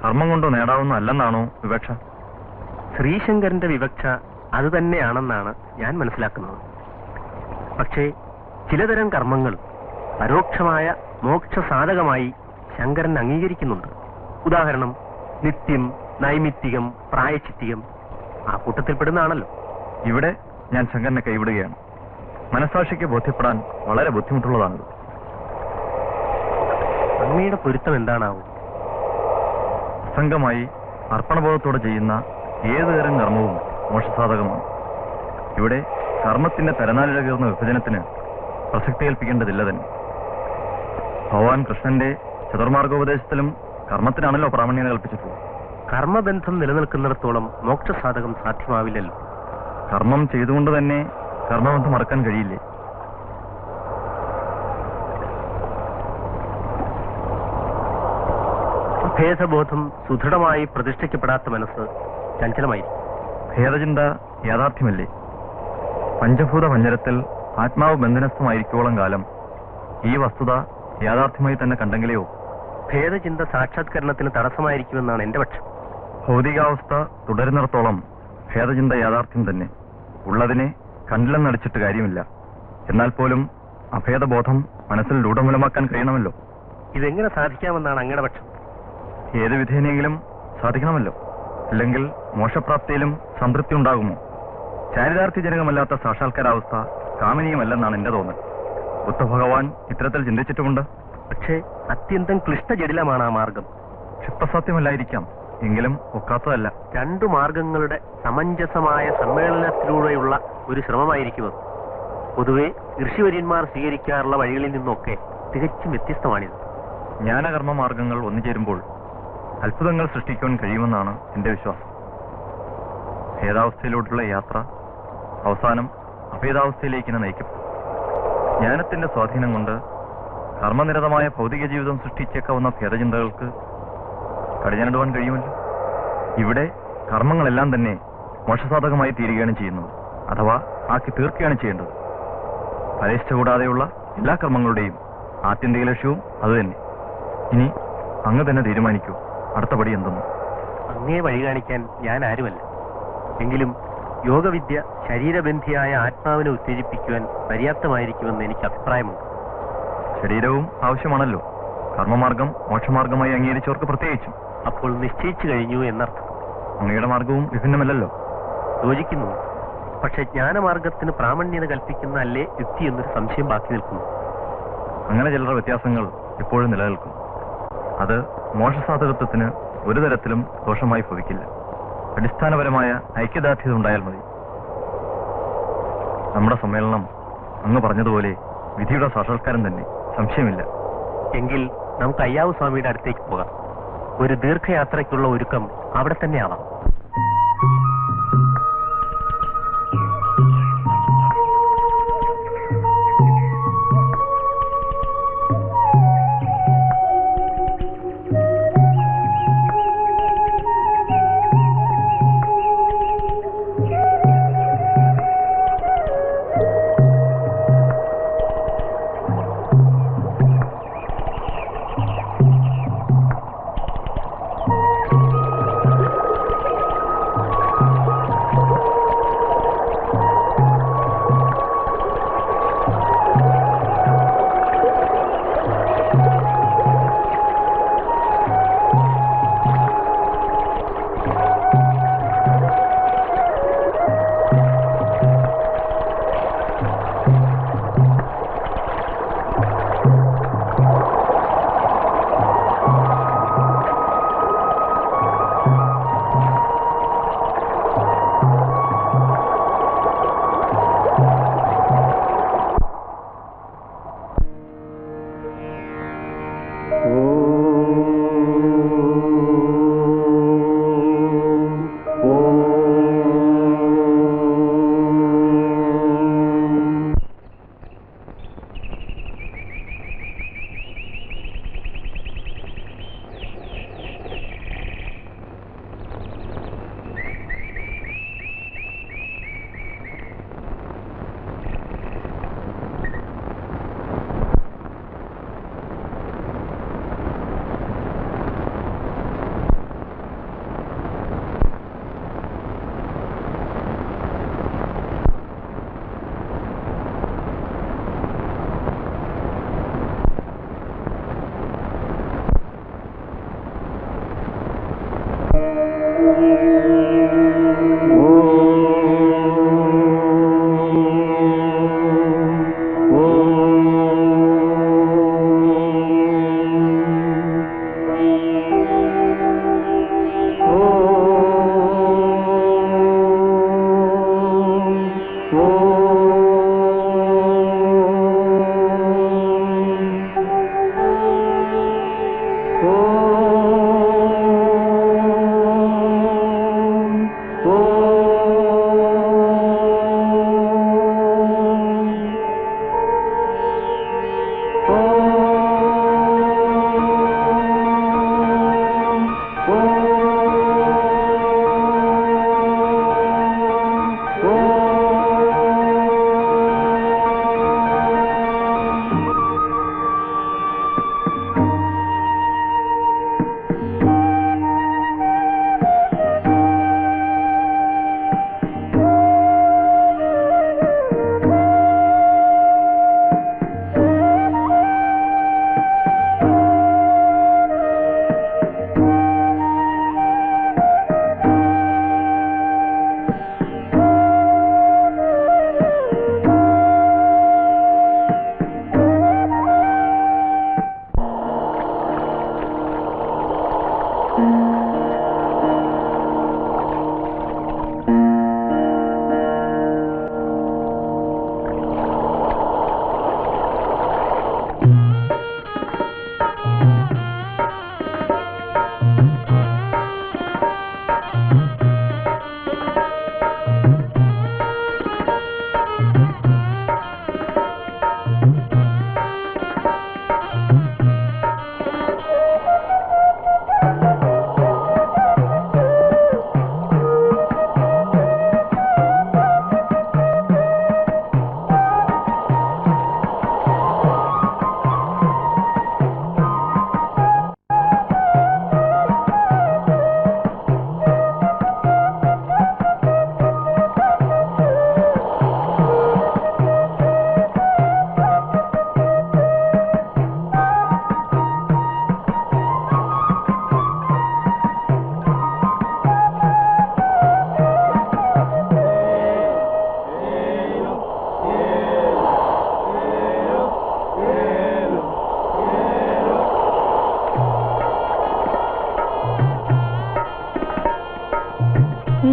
കർമ്മം കൊണ്ട് നേടാവുന്ന അല്ലെന്നാണോ വിവക്ഷ? ശ്രീശങ്കരന്റെ വിവക്ഷ അത് തന്നെയാണെന്നാണ് ഞാൻ മനസ്സിലാക്കുന്നത്. പക്ഷേ ചിലതരം കർമ്മങ്ങൾ പരോക്ഷമായ മോക്ഷസാധകമായി ശങ്കരൻ അംഗീകരിക്കുന്നുണ്ട്. ഉദാഹരണം നിത്യം, നൈമിത്തികം, പ്രായച്ചിത്തികം ആ കൂട്ടത്തിൽപ്പെടുന്നതാണല്ലോ. ഇവിടെ ഞാൻ ശങ്കരനെ കൈവിടുകയാണ്. മനസ്സാക്ഷിക്ക് ബോധ്യപ്പെടാൻ വളരെ ബുദ്ധിമുട്ടുള്ളതാണത്. അങ്ങയുടെ പൊരുത്തം എന്താണാവും? അസംഗമായി അർപ്പണബോധത്തോടെ ചെയ്യുന്ന ഏതുതരം കർമ്മവും മോക്ഷസാധകമാണ്. ഇവിടെ കർമ്മത്തിന്റെ തരനാലിഴകീർന്ന വിഭജനത്തിന് പ്രസക്തി കൽപ്പിക്കേണ്ടതില്ല തന്നെ. ഭഗവാൻ കൃഷ്ണന്റെ ചതുർമാർഗോപദേശത്തിലും കർമ്മത്തിനാണല്ലോ പ്രാമാണ്യത കൽപ്പിച്ചിട്ടുള്ളത്. കർമ്മബന്ധം നിലനിൽക്കുന്നിടത്തോളം മോക്ഷസാധകം സാധ്യമാവില്ലല്ലോ. കർമ്മം ചെയ്തുകൊണ്ട് തന്നെ കർമ്മബന്ധം മറക്കാൻ കഴിയില്ലേ? ഭേദബോധം സുദൃഢമായി പ്രതിഷ്ഠിക്കപ്പെടാത്ത മനസ്സ് ചഞ്ചലമായിരിക്കും. ഭേദചിന്ത യാഥാർത്ഥ്യമല്ലേ? പഞ്ചഭൂത പഞ്ചരത്തിൽ ആത്മാവ് ബന്ധനസ്ഥമായിരിക്കോളം കാലം ഈ വസ്തുത യാഥാർത്ഥ്യമായി തന്നെ കണ്ടെങ്കിലെയോ? ഭേദചിന്ത സാക്ഷാത്കരണത്തിന് തടസ്സമായിരിക്കുമെന്നാണ് എന്റെ പക്ഷം. ഭൗതികാവസ്ഥ തുടരുന്നിടത്തോളം ഭേദചിന്ത യാഥാർത്ഥ്യം തന്നെ. ഉള്ളതിനെ കണ്ടില്ലെന്നടിച്ചിട്ട് കാര്യമില്ല. എന്നാൽ പോലും അഭേദബോധം മനസ്സിൽ രൂഢമൂലമാക്കാൻ കഴിയണമല്ലോ. ഇതെങ്ങനെ സാധിക്കാമെന്നാണ് അങ്ങയുടെ പക്ഷം? ഏത് വിധേനയെങ്കിലും സാധിക്കണമല്ലോ. അല്ലെങ്കിൽ മോക്ഷപ്രാപ്തിയിലും സംതൃപ്തി ഉണ്ടാകുമോ? ചാരിതാർത്ഥ്യജനകമല്ലാത്ത സാക്ഷാത്കാരാവസ്ഥ കാമനീയമല്ലെന്നാണ് എന്റെ തോന്നൽ. ബുദ്ധഭഗവാൻ ഇത്തരത്തിൽ ചിന്തിച്ചിട്ടുമുണ്ട്. പക്ഷേ അത്യന്തം ക്ലിഷ്ടജടിലമാണ് ആ മാർഗം. ക്ഷിപ്തസത്യമല്ലായിരിക്കാം, എങ്കിലും ഒക്കാത്തതല്ല. രണ്ടു മാർഗങ്ങളുടെ സമഞ്ജസമായ സമ്മേളനത്തിലൂടെയുള്ള ഒരു ശ്രമമായിരിക്കും അത്. പൊതുവെ ഋഷിവര്യന്മാർ സ്വീകരിക്കാറുള്ള വഴികളിൽ നിന്നൊക്കെ തികച്ചും വ്യത്യസ്തമാണിത്. ജ്ഞാനകർമ്മ മാർഗങ്ങൾ ഒന്നുചേരുമ്പോൾ അത്ഭുതങ്ങൾ സൃഷ്ടിക്കുവാൻ കഴിയുമെന്നാണ് എന്റെ വിശ്വാസം. ഭേദാവസ്ഥയിലോട്ടുള്ള യാത്ര അവസാനം അഭേദാവസ്ഥയിലേക്ക് നയിക്കും. ജ്ഞാനത്തിന്റെ സ്വാധീനം കൊണ്ട് കർമ്മനിരതമായ ഭൗതിക ജീവിതം സൃഷ്ടിച്ചേക്കാവുന്ന ഭേദചിന്തകൾക്ക് കടിഞ്ഞാണിടുവാൻ കഴിയുമല്ലോ. ഇവിടെ കർമ്മങ്ങളെല്ലാം തന്നെ മോക്ഷസാധകമായി തീരുകയാണ് ചെയ്യുന്നത്, അഥവാ ആക്കി തീർക്കുകയാണ് ചെയ്യേണ്ടത്. ഫലേച്ഛ കൂടാതെയുള്ള എല്ലാ കർമ്മങ്ങളുടെയും ആത്യന്തിക ലക്ഷ്യവും അതുതന്നെ. ഇനി അങ്ങ് തന്നെ തീരുമാനിക്കൂ, അടുത്ത പടി എന്തെന്ന്. അങ്ങേ വഴി കാണിക്കാൻ ഞാൻ ആരുമല്ല. എങ്കിലും യോഗവിദ്യ ശരീരബന്ധിയായ ആത്മാവിനെ ഉത്തേജിപ്പിക്കുവാൻ പര്യാപ്തമായിരിക്കുമെന്ന് എനിക്ക് അഭിപ്രായമുണ്ട്. ശരീരവും ആവശ്യമാണല്ലോ, കർമ്മമാർഗം മോക്ഷമാർഗമായി അംഗീകരിച്ചവർക്ക് പ്രത്യേകിച്ചും. അപ്പോൾ നിശ്ചയിച്ചു കഴിഞ്ഞു എന്നർത്ഥം. അങ്ങയുടെ മാർഗവും വിഭിന്നമല്ലല്ലോ. യോജിക്കുന്നു. പക്ഷെ ജ്ഞാനമാർഗത്തിന് പ്രാമാണ്യത കൽപ്പിക്കുന്ന അല്ലേ യുക്തി എന്നൊരു സംശയം ബാക്കി നിൽക്കുന്നു. അങ്ങനെ ചിലർ വ്യത്യാസങ്ങൾ എപ്പോഴും നിലനിൽക്കും. അത് മോക്ഷസാധകത്വത്തിന് ഒരു തരത്തിലും ദോഷമായി ഭവിക്കില്ല. അടിസ്ഥാനപരമായ ഐക്യദാർഢ്യത ഉണ്ടായാൽ മതി. നമ്മുടെ സമ്മേളനം അങ്ങ് പറഞ്ഞതുപോലെ വിധിയുടെ സാക്ഷാത്കാരം തന്നെ, സംശയമില്ല. എങ്കിൽ നമുക്ക് അയ്യാവു സ്വാമിയുടെ അടുത്തേക്ക് പോകാം. ഒരു ദീർഘയാത്രയ്ക്കുള്ള ഒരുക്കം അവിടെ തന്നെ ആവാം.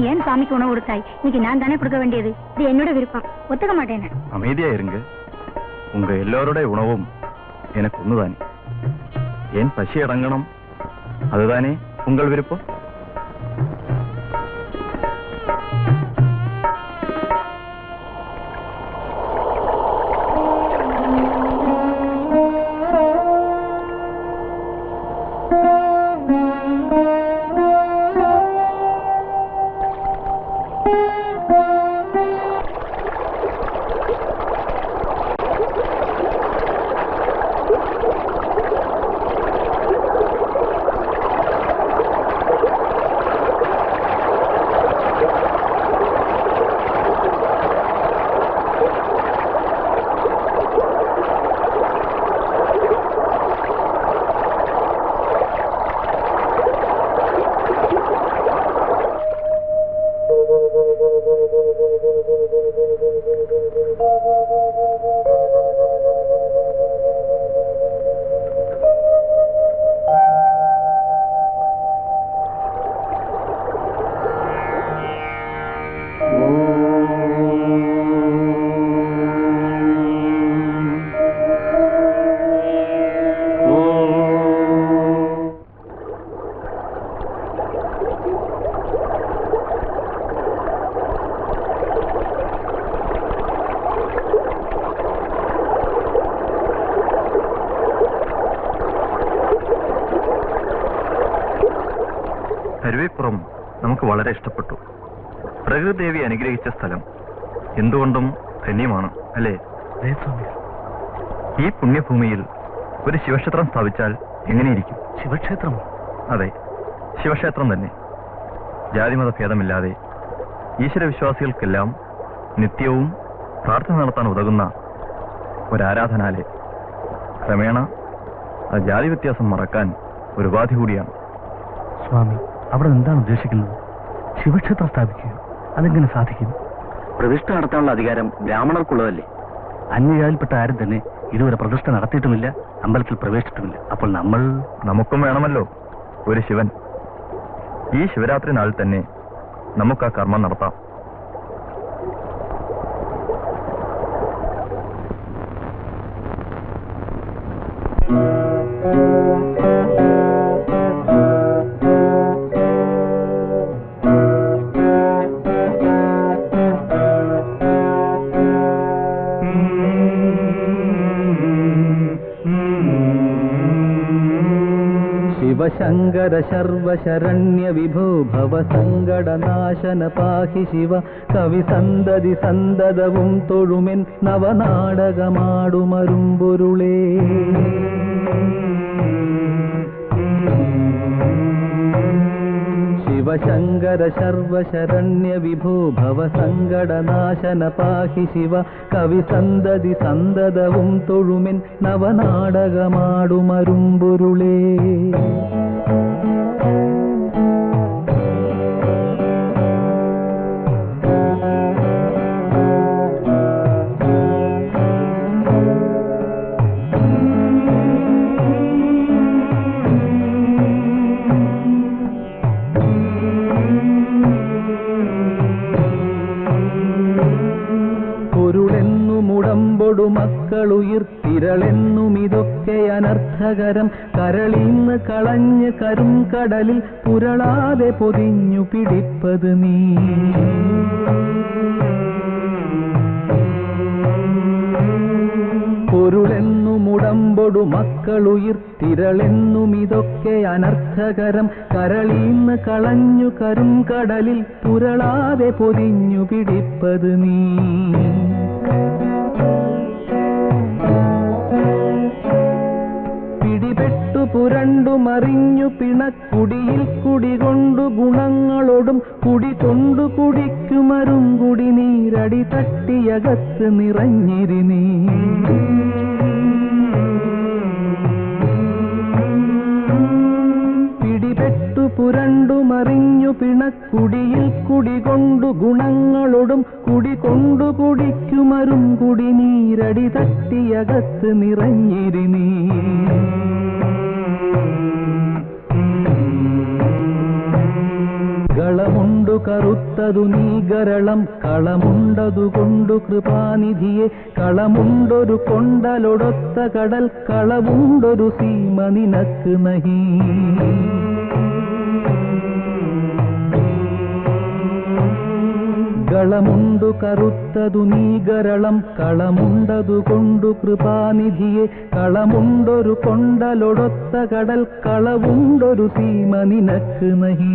ஏன் சாமிக்கு உணவு கொடுத்தாய்? இன்னைக்கு நான் தானே கொடுக்க வேண்டியது. இது என்னோட விருப்பம். ஒத்துக்க மாட்டேன். அமைதியா இருங்க. உங்க எல்லோருடைய உணவும் எனக்கு ஒண்ணுதானே. ஏன் பசி அடங்கணும்? அதுதானே உங்கள் விருப்பம். കരുവേപ്പുറം നമുക്ക് വളരെ ഇഷ്ടപ്പെട്ടു. പ്രകൃതിദേവി അനുഗ്രഹിച്ച സ്ഥലം എന്തുകൊണ്ടും ധന്യമാണ്, അല്ലേ? ഈ പുണ്യഭൂമിയിൽ ഒരു ശിവക്ഷേത്രം സ്ഥാപിച്ചാൽ എങ്ങനെയിരിക്കും? ശിവക്ഷേത്രമോ? അതെ, ശിവക്ഷേത്രം തന്നെ. ജാതിമത ഭേദമില്ലാതെ ഈശ്വരവിശ്വാസികൾക്കെല്ലാം നിത്യവും പ്രാർത്ഥന നടത്താൻ ഉതകുന്ന ഒരാരാധനാലയം. ക്രമേണ ആ ജാതി വ്യത്യാസം മറക്കാൻ ഒരു ഉപാധി കൂടിയാണ്. സ്വാമി, അവിടെ എന്താണ് ഉദ്ദേശിക്കുന്നത്? ശിവക്ഷേത്രം സ്ഥാപിക്കുക, അതെങ്ങനെ സാധിക്കും? പ്രതിഷ്ഠ നടത്താനുള്ള അധികാരം ബ്രാഹ്മണർക്കുള്ളതല്ലേ? അന്യജാതിയിൽപ്പെട്ട ആരും തന്നെ ഇതുവരെ പ്രതിഷ്ഠ നടത്തിയിട്ടുമില്ല, അമ്പലത്തിൽ പ്രവേശിച്ചിട്ടുമില്ല. അപ്പോൾ നമുക്കും വേണമല്ലോ ഒരു ശിവൻ. ഈ ശിവരാത്രി നാളിൽ തന്നെ നമുക്ക് ആ കർമ്മം നടത്താം. ശിവശങ്കര ശർവശരണ്യ വിഭോ ഭവ സങ്കടനാശന പാഹി ശിവ കവി സന്തതി സന്തതവും തൊഴുമെൻ നവനാടകമാടുമരുമ്പൊരുളേ. ശിവശങ്കര ശർവശരണ്യ വിഭോ ഭവ സങ്കടനാശന പാഹി ശിവ കവി സന്തതി സന്തതവും തൊഴുമെൻ നവനാടകമാടുമരുമ്പൊരുളേ. മക്കളുയിർത്തിരളെന്നും ഇതൊക്കെ അനർത്ഥകരം കരളിന്ന് കളഞ്ഞ് കരും കടലിൽ പുരളാതെ പൊതിഞ്ഞു പിടിപ്പത് നീ. പൊരുളെന്നു മുടമ്പൊടു മക്കളുയിർത്തിരളെന്നും ഇതൊക്കെ അനർത്ഥകരം കരളിന്ന് കളഞ്ഞു കരും കടലിൽ പുരളാതെ പൊതിഞ്ഞു പിടിപ്പത് നീ. പിടിപെട്ടു പുരണ്ടു മറിഞ്ഞു പിണക്കുടിയിൽ കുടികൊണ്ടു ഗുണങ്ങളോടും കുടികൊണ്ടു കുടിക്കുമരും കുടി നീരടി തട്ടിയകത്ത് നിറഞ്ഞിരി നീ. പിടിപെട്ടു പുരണ്ടു മറിഞ്ഞു പിണക്കുടിയിൽ കുടികൊണ്ടു ഗുണങ്ങളോടും കുടികൊണ്ടു കുടിക്കുമരും കുടി നീരടി തട്ടിയകത്ത് നിറഞ്ഞിരി നീ. ഗളമുണ്ടു കറുത്തതു നീ ഗരളം കളമുണ്ടതുകൊണ്ടു കൃപാനിധിയെ കളമുണ്ടൊരു കൊണ്ടലൊടൊത്ത കടൽ കളവുണ്ടൊരു സീമ നിനക്ക് നഹി കളമുണ്ടു കറുത്തതു നീ ഗരളം കളമുണ്ടതുകൊണ്ടു കൃപാനിധിയെ കളമുണ്ടൊരു കൊണ്ടലൊടൊത്ത കടൽ കളവുണ്ടൊരു സീമ നിനക്ക് നഹി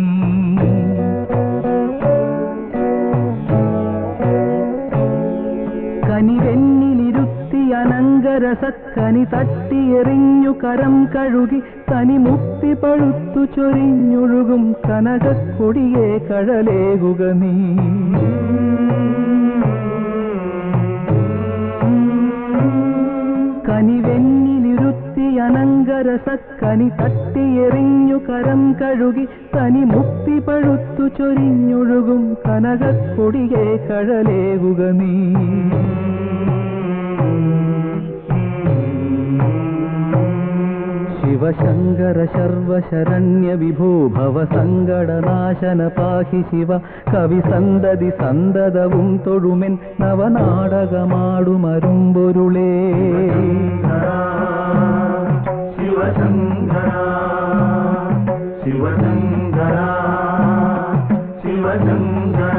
കനിവെന്നിലിരുത്തി അനങ്കരസക്കനി തട്ടിയെറിഞ്ഞു കരം കഴുകി തനി മുക്തി പഴുത്തു ചൊരിഞ്ഞൊഴുകും കനകക്കൊടിയെ കഴലേകുക നീ കനിവെന്നിലിരുത്തി അനങ്കരസക്കനി തട്ടിയെറിഞ്ഞു കരം കഴുകി തനി മുക്തി പഴുത്തു ചൊരിഞ്ഞൊഴുകും കനകക്കൊടിയെ കഴലേകുക നീ ശിവശങ്കര ശർവശരണ്യ വിഭോ ഭവസങ്കടനാശന പാഹി ശിവ കവി സന്തതി സന്തതവും തൊഴുമെൻ നവനാടകമാടുമരുമ്പൊരുളേ ശിവശങ്കര ശിവശങ്കര ശിവശങ്കര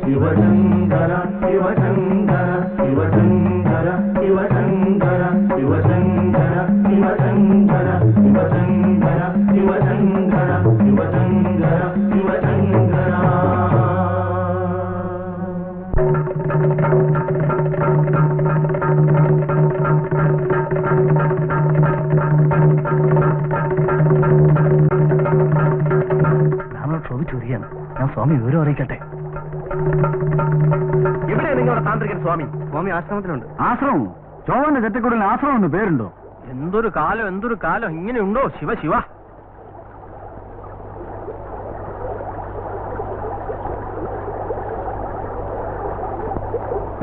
ശിവശങ്കര ശിവശങ്കര ശിവശങ്കര ശിവശങ്കര ശിവശങ്കര ശിവശങ്കര ശിവശങ്കര ശിവശങ്കര ശിവശങ്കര ശിവശങ്കര ചോദിച്ചൊരിയാണ് ഞാൻ സ്വാമി വിവരം അറിയിക്കട്ടെ ഇവിടെ നിങ്ങളുടെ താന്ത്രികൻ സ്വാമി സ്വാമി ആശ്രമത്തിലുണ്ട് ആശ്രമം ചോവന്റെ ചെറ്റക്കുടലിന് ആശ്രമം എന്ന് പേരുണ്ടോ എന്തൊരു കാലം ഇങ്ങനെയുണ്ടോ ശിവ ശിവ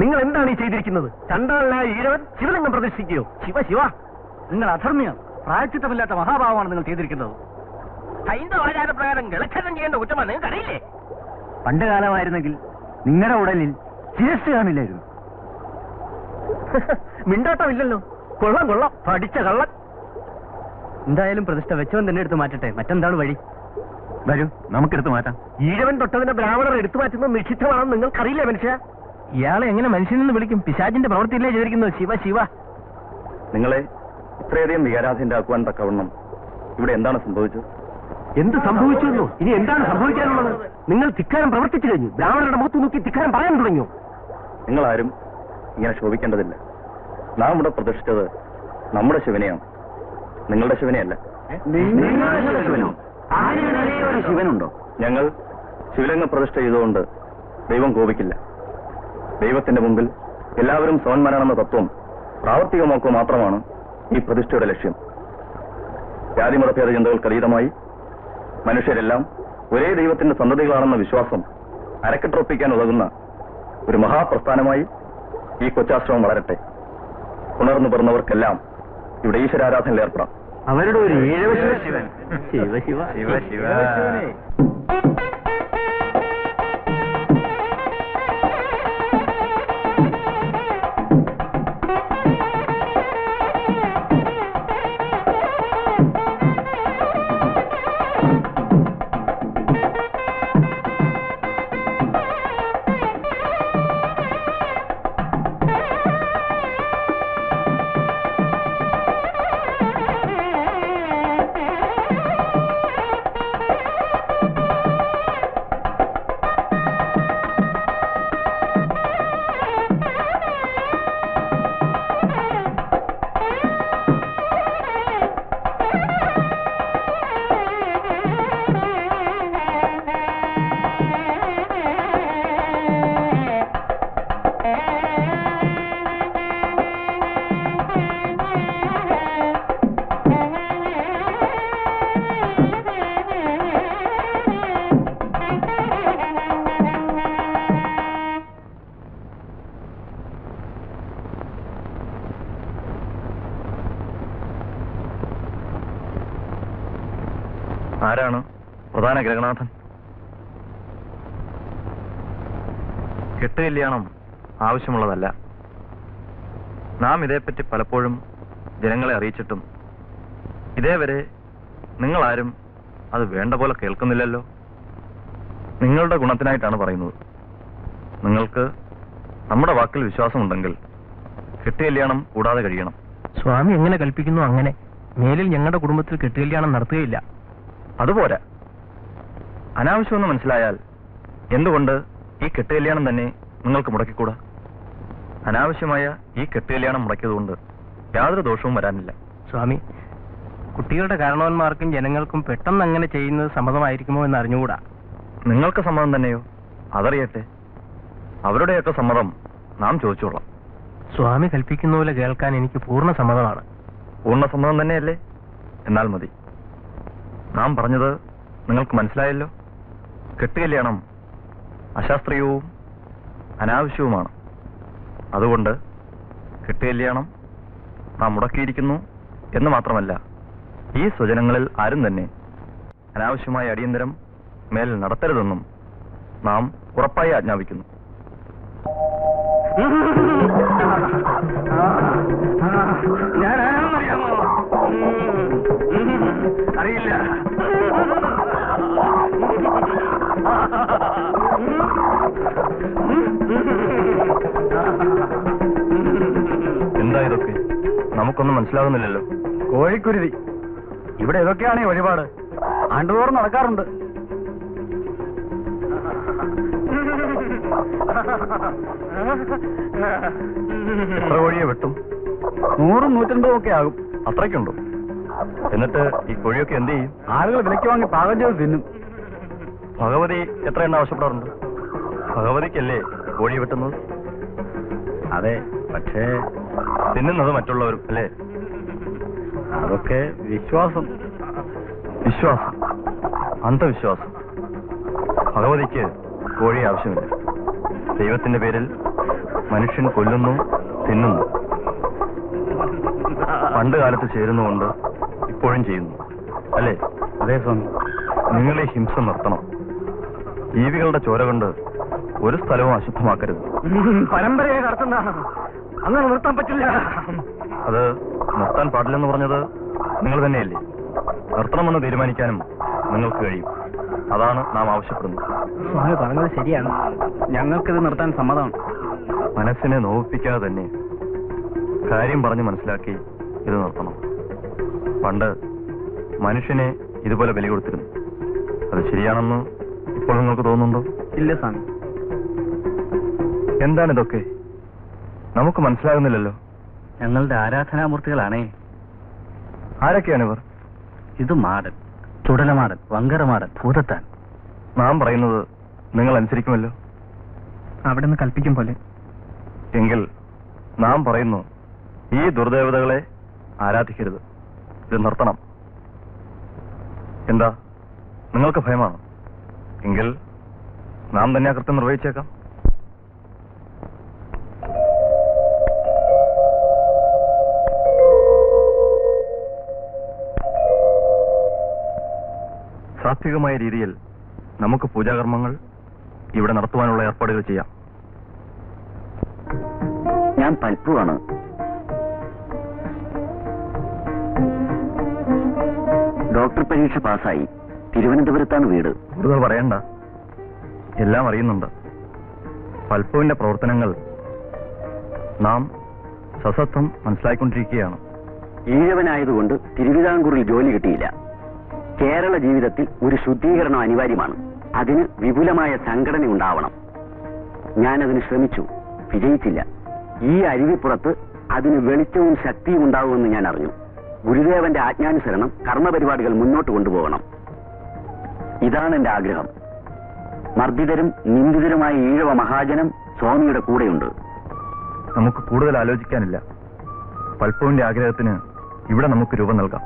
നിങ്ങൾ എന്താണ് ഈ ചെയ്തിരിക്കുന്നത് ചണ്ടാളനായ ഈഴവൻ ശിവലിംഗം പ്രതിഷ്ഠിക്കുകയോ ശിവ ശിവ നിങ്ങൾ അധർമ്മിയാണ് പ്രായച്ചിത്തമില്ലാത്ത മഹാഭാവമാണ് നിങ്ങൾ ചെയ്തിരിക്കുന്നത് ഹൈന്ദവ ആചാരപ്രകാരം ഗളച്ഛേദം ചെയ്യേണ്ട കുറ്റമാണ് നിങ്ങൾക്ക് അറിയില്ലേ പണ്ട് കാലമായിരുന്നെങ്കിൽ നിങ്ങളുടെ ഉടലിൽ ശിരസ് കാണില്ലായിരുന്നു മിണ്ടാട്ടമില്ലല്ലോ കൊള്ളാം പഠിച്ച കള്ളൻ എന്തായാലും പ്രതിഷ്ഠ വെച്ചവൻ തന്നെ എടുത്ത് മാറ്റട്ടെ മറ്റെന്താണ് വഴി വരൂ നമുക്കെടുത്ത് മാറ്റാം ഈഴവൻ തൊട്ടതിന്റെ ബ്രാഹ്മണർ എടുത്തു മാറ്റുന്നത് നിഷിദ്ധമാണെന്ന് നിങ്ങൾക്കറിയില്ലേ മനുഷ്യ ഇയാളെ എങ്ങനെ മനുഷ്യനെന്ന് വിളിക്കും? പിശാചിന്റെ പ്രവൃത്തിയില്ലേ ചെയ്തിരിക്കുന്നത്? ശിവ ശിവ. നിങ്ങളെ ഇത്രയധികം വികാരാധീനരാക്കുവാൻ തക്കവണ്ണം ഇവിടെ എന്താണ് സംഭവിച്ചത്? എന്ത് സംഭവിച്ചു? ഇനി എന്താണ് സംഭവിക്കാനുള്ളത്? നിങ്ങൾ ധിക്കാരം പ്രവർത്തിച്ചു കഴിഞ്ഞു. ബ്രാഹ്മണരുടെ മുഖത്ത് നോക്കി ധിക്കാരം പറയാൻ തുടങ്ങിയോ? നിങ്ങളാരും ഇങ്ങനെ ശോഭിക്കേണ്ടതില്ല. നാം ഇവിടെ പ്രതിഷ്ഠിച്ചത് നമ്മുടെ ശിവനെയാണ്, നിങ്ങളുടെ ശിവനെയല്ല. ശിവനുണ്ടോ? ഞങ്ങൾ ശിവലിംഗ പ്രതിഷ്ഠ ചെയ്തുകൊണ്ട് ദൈവം കോപിക്കില്ല. ദൈവത്തിന്റെ മുമ്പിൽ എല്ലാവരും സമന്മാരാണെന്ന തത്വം പ്രാവർത്തികമാക്കുക മാത്രമാണ് ഈ പ്രതിഷ്ഠയുടെ ലക്ഷ്യം. ജാതിമതഭേദ ചിന്തകൾക്ക് അതീതമായി മനുഷ്യരെല്ലാം ഒരേ ദൈവത്തിന്റെ സന്തതികളാണെന്ന വിശ്വാസം അരക്കെട്ടുറപ്പിക്കാൻ ഉതകുന്ന ഒരു മഹാപ്രസ്ഥാനമായി ഈ കൊച്ചാശ്രമം വളരട്ടെ. ഉണർന്നു പിറന്നവർക്കെല്ലാം ഇവിടെ ഈശ്വരാരാധനയിൽ ഏർപ്പെടാം. അവരുടെ ഒരു ശിവൻ. ശിവ ശിവ ശിവ ശിവ. ആരാണ് പ്രധാന ഗ്രഹനാഥൻ, കെട്ടുകല്യാണം ആവശ്യമുള്ളതല്ല. നാം ഇതേപ്പറ്റി പലപ്പോഴും ജനങ്ങളെ അറിയിച്ചിട്ടും ഇതേവരെ നിങ്ങളാരും അത് വേണ്ട പോലെ കേൾക്കുന്നില്ലല്ലോ. നിങ്ങളുടെ ഗുണത്തിനായിട്ടാണ് പറയുന്നത്. നിങ്ങൾക്ക് നമ്മുടെ വാക്കിൽ വിശ്വാസമുണ്ടെങ്കിൽ കെട്ടുകല്യാണം കൂടാതെ കഴിയണം. സ്വാമി എങ്ങനെ കൽപ്പിക്കുന്നു അങ്ങനെ. മേലിൽ ഞങ്ങളുടെ കുടുംബത്തിൽ കെട്ടുകല്യാണം നടത്തുകയില്ല. അതുപോരാ, അനാവശ്യമെന്ന് മനസ്സിലായാൽ എന്തുകൊണ്ട് ഈ കെട്ടുകല്യാണം തന്നെ നിങ്ങൾക്ക് മുടക്കിക്കൂടാ? അനാവശ്യമായ ഈ കെട്ടുകല്യാണം മുടക്കിയതുകൊണ്ട് യാതൊരു ദോഷവും വരാനില്ല. സ്വാമി, കുട്ടികളുടെ കാരണവന്മാർക്കും ജനങ്ങൾക്കും പെട്ടെന്ന് അങ്ങനെ ചെയ്യുന്നത് സമ്മതമായിരിക്കുമോ എന്ന് അറിഞ്ഞുകൂടാ. നിങ്ങൾക്ക് സമ്മതം തന്നെയോ? അതറിയട്ടെ. അവരുടെയൊക്കെ സമ്മതം നാം ചോദിച്ചോളാം. സ്വാമി കൽപ്പിക്കുന്ന പോലെ കേൾക്കാൻ എനിക്ക് പൂർണ്ണ സമ്മതമാണ്. പൂർണ്ണ സമ്മതം തന്നെയല്ലേ? എന്നാൽ മതി. നാം പറഞ്ഞത് നിങ്ങൾക്ക് മനസ്സിലായല്ലോ. കെട്ടുകല്യാണം അശാസ്ത്രീയവും അനാവശ്യവുമാണ്. അതുകൊണ്ട് കെട്ടുകല്യാണം നാം മുടക്കിയിരിക്കുന്നു എന്ന് മാത്രമല്ല, ഈ സ്വജനങ്ങളിൽ ആരും തന്നെ അനാവശ്യമായ അടിയന്തരം മേൽ നടത്തരുതെന്നും നാം ഉറപ്പായി ആജ്ഞാപിക്കുന്നു. ഞാൻ ആരാണെന്നറിയാമോ? അറിയില്ല. എന്താ ഇതൊക്കെ? നമുക്കൊന്നും മനസ്സിലാകുന്നില്ലല്ലോ. കോഴിക്കുരുതി. ഇവിടെ ഇതൊക്കെയാണ് ഈ വഴിപാട്. ആണ്ടുതോറും നടക്കാറുണ്ട്. എത്ര കോഴിയെ വെട്ടും? 100, 150 ഒക്കെ ആകും. അത്രയ്ക്കുണ്ടോ? എന്നിട്ട് ഈ കോഴിയൊക്കെ എന്ത് ചെയ്യും? ആളുകൾ വിലയ്ക്ക് വാങ്ങി പാകം ചെയ്ത് തിന്നും. ഭഗവതി എത്ര എണ്ണ ആവശ്യപ്പെടാറുണ്ട്? ഭഗവതിക്കല്ലേ കോഴി വെട്ടുന്നത്? അതെ, പക്ഷേ തിന്നുന്നത് മറ്റുള്ളവരും അല്ലേ? അതൊക്കെ വിശ്വാസം. വിശ്വാസം, അന്ധവിശ്വാസം. ഭഗവതിക്ക് കോഴി ആവശ്യമില്ല. ദൈവത്തിന്റെ പേരിൽ മനുഷ്യൻ കൊല്ലുന്നു, തിന്നുന്നു. പണ്ട് കാലത്ത് ചേരുന്നുകൊണ്ട് ഇപ്പോഴും ചെയ്യുന്നു അല്ലേ? അതേ സ്വാമി. നിങ്ങൾ ഈ ഹിംസ നിർത്തണം. ജീവികളുടെ ചോര കൊണ്ട് ഒരു സ്ഥലവും അശുദ്ധമാക്കരുത്. പരമ്പരയെ കടത്തുന്നതാണ്. അങ്ങനെ നിർത്താൻ പറ്റില്ല. അത് നിർത്താൻ പാടില്ലെന്ന് പറഞ്ഞത് നിങ്ങൾ തന്നെയല്ലേ? നിർത്തണമെന്ന് തീരുമാനിക്കാനും നിങ്ങൾക്ക് കഴിയും. അതാണ് നാം ആവശ്യപ്പെടുന്നത്. സ്വാമി പറഞ്ഞത് ശരിയാണ്. ഞങ്ങൾക്കിത് നിർത്താൻ സമ്മതമാണ്. മനസ്സിനെ നോവിപ്പിക്കാതെ തന്നെ കാര്യം പറഞ്ഞ് മനസ്സിലാക്കി ഇത് നിർത്തണം. പണ്ട് മനുഷ്യനെ ഇതുപോലെ ബലി കൊടുത്തിരുന്നു. അത് ശരിയാണെന്ന് ഇപ്പോൾ നിങ്ങൾക്ക് തോന്നുന്നുണ്ടോ? ഇല്ല സ്വാമി. എന്താണിതൊക്കെ? നമുക്ക് മനസ്സിലാകുന്നില്ലല്ലോ. ഞങ്ങളുടെ ആരാധനാമൂർത്തികളാണേ. ആരൊക്കെയാണിവർ? ഇത് മാടൻ, ചുടലമാടൻ, വങ്കരമാടൻ, ഭൂതത്താൻ. നാം പറയുന്നത് നിങ്ങൾ അനുസരിക്കുമല്ലോ. അവിടെ നിന്ന് കൽപ്പിക്കും പോലെ. എങ്കിൽ നാം പറയുന്നു, ഈ ദുർദേവതകളെ ആരാധിക്കരുത്. ഇത് നിർത്തണം. എന്താ, നിങ്ങൾക്ക് ഭയമാണോ? എങ്കിൽ നാം തന്നെ ആ കൃത്യം നിർവഹിച്ചേക്കാം. സാത്വികമായ രീതിയിൽ നമുക്ക് പൂജാകർമ്മങ്ങൾ ഇവിടെ നടത്തുവാനുള്ള ഏർപ്പാടുകൾ ചെയ്യാം. ഞാൻ പൽപ്പുവാണ്. ഡോക്ടർ പരീക്ഷ പാസ്സായി. തിരുവനന്തപുരത്താണ് വീട്. കൂടുതൽ പറയണ്ട, എല്ലാം അറിയുന്നുണ്ട്. പൽപ്പുവിന്റെ പ്രവർത്തനങ്ങൾ നാം സസത്വം മനസ്സിലാക്കിക്കൊണ്ടിരിക്കുകയാണ്. ഈഴവനായതുകൊണ്ട് തിരുവിതാംകൂറിൽ ജോലി കിട്ടിയില്ല. കേരള ജീവിതത്തിൽ ഒരു ശുദ്ധീകരണം അനിവാര്യമാണ്. അതിന് വിപുലമായ സംഘടന ഉണ്ടാവണം. ഞാനതിന് ശ്രമിച്ചു, വിജയിച്ചില്ല. ഈ അരുവിപ്പുറത്ത് അതിന് വെളിച്ചവും ശക്തിയും ഉണ്ടാവുമെന്ന് ഞാൻ അറിഞ്ഞു. ഗുരുദേവന്റെ ആജ്ഞാനുസരണം കർമ്മപരിപാടികൾ മുന്നോട്ട് കൊണ്ടുപോകണം. ഇതാണ് എന്റെ ആഗ്രഹം. മർദ്ദിതരും നിന്ദിതരുമായ ഈഴവ മഹാജനം സ്വാമിയുടെ കൂടെയുണ്ട്. നമുക്ക് കൂടുതൽ ആലോചിക്കാനില്ല. പൽപ്പുവിന്റെ ആഗ്രഹത്തിന് ഇവിടെ നമുക്ക് രൂപം നൽകാം.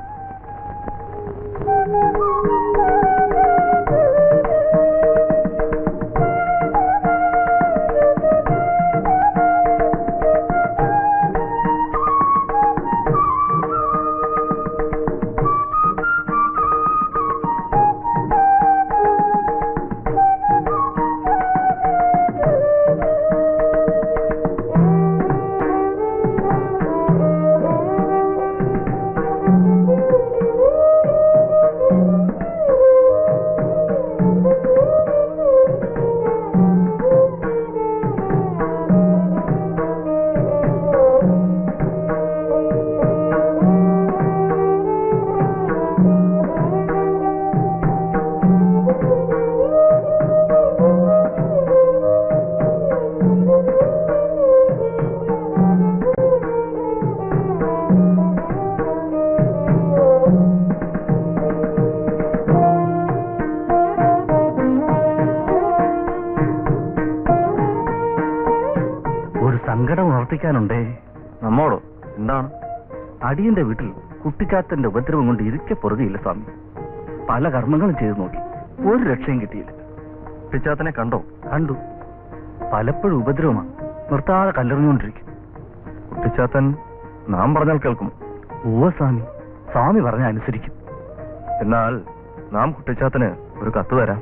സങ്കടം ഉണർത്തിക്കാനുണ്ടേ. നമ്മോടോ? എന്താണ്? അടിയന്റെ വീട്ടിൽ കുട്ടിച്ചാത്തന്റെ ഉപദ്രവം കൊണ്ട് ഇരിക്കെ പൊറുകയില്ല സ്വാമി. പല കർമ്മങ്ങളും ചെയ്തു നോക്കി, ഒരു രക്ഷയും കിട്ടിയില്ല. കുട്ടിച്ചാത്തനെ കണ്ടോ? കണ്ടു. പലപ്പോഴും ഉപദ്രവമാണ്, നിർത്താതെ കല്ലെറിഞ്ഞുകൊണ്ടിരിക്കും. കുട്ടിച്ചാത്തൻ നാം പറഞ്ഞാൽ കേൾക്കും. ഓ സ്വാമി, സ്വാമി പറഞ്ഞ അനുസരിക്കും. എന്നാൽ നാം കുട്ടിച്ചാത്തന് ഒരു കത്ത് തരാം.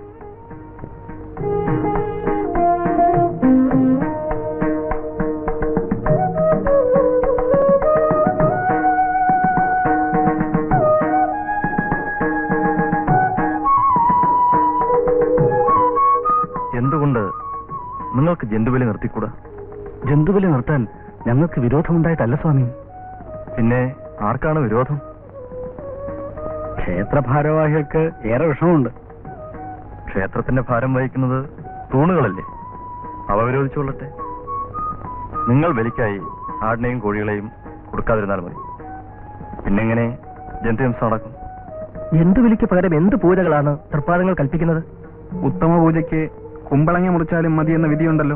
എന്തുകൊണ്ട് നിങ്ങൾക്ക് ജന്തുബലി നിർത്തിക്കൂടാ? ജന്തുബലി നിർത്താൻ ഞങ്ങൾക്ക് വിരോധമുണ്ടായിട്ടല്ല സ്വാമി. പിന്നെ ആർക്കാണ് വിരോധം? ക്ഷേത്രഭാരവാഹികൾക്ക് ഏറെ വിഷമമുണ്ട്. ക്ഷേത്രത്തിന്റെ ഭാരം വഹിക്കുന്നത് തൂണുകളല്ലേ, അവ വിരോധിച്ചുകൊള്ളട്ടെ. നിങ്ങൾ ബലിക്കായി ആടിനെയും കോഴികളെയും കൊടുക്കാതിരുന്നാൽ മതി. പിന്നെങ്ങനെ ജന്തുഹിംസ നടക്കും? ജന്തുബലിക്ക് പകരം എന്ത് പൂജകളാണ് തൃപ്പാദങ്ങൾ കൽപ്പിക്കുന്നത്? ഉത്തമ പൂജയ്ക്ക് കുമ്പളങ്ങ മുറിച്ചാലും മതി എന്ന വിധിയുണ്ടല്ലോ.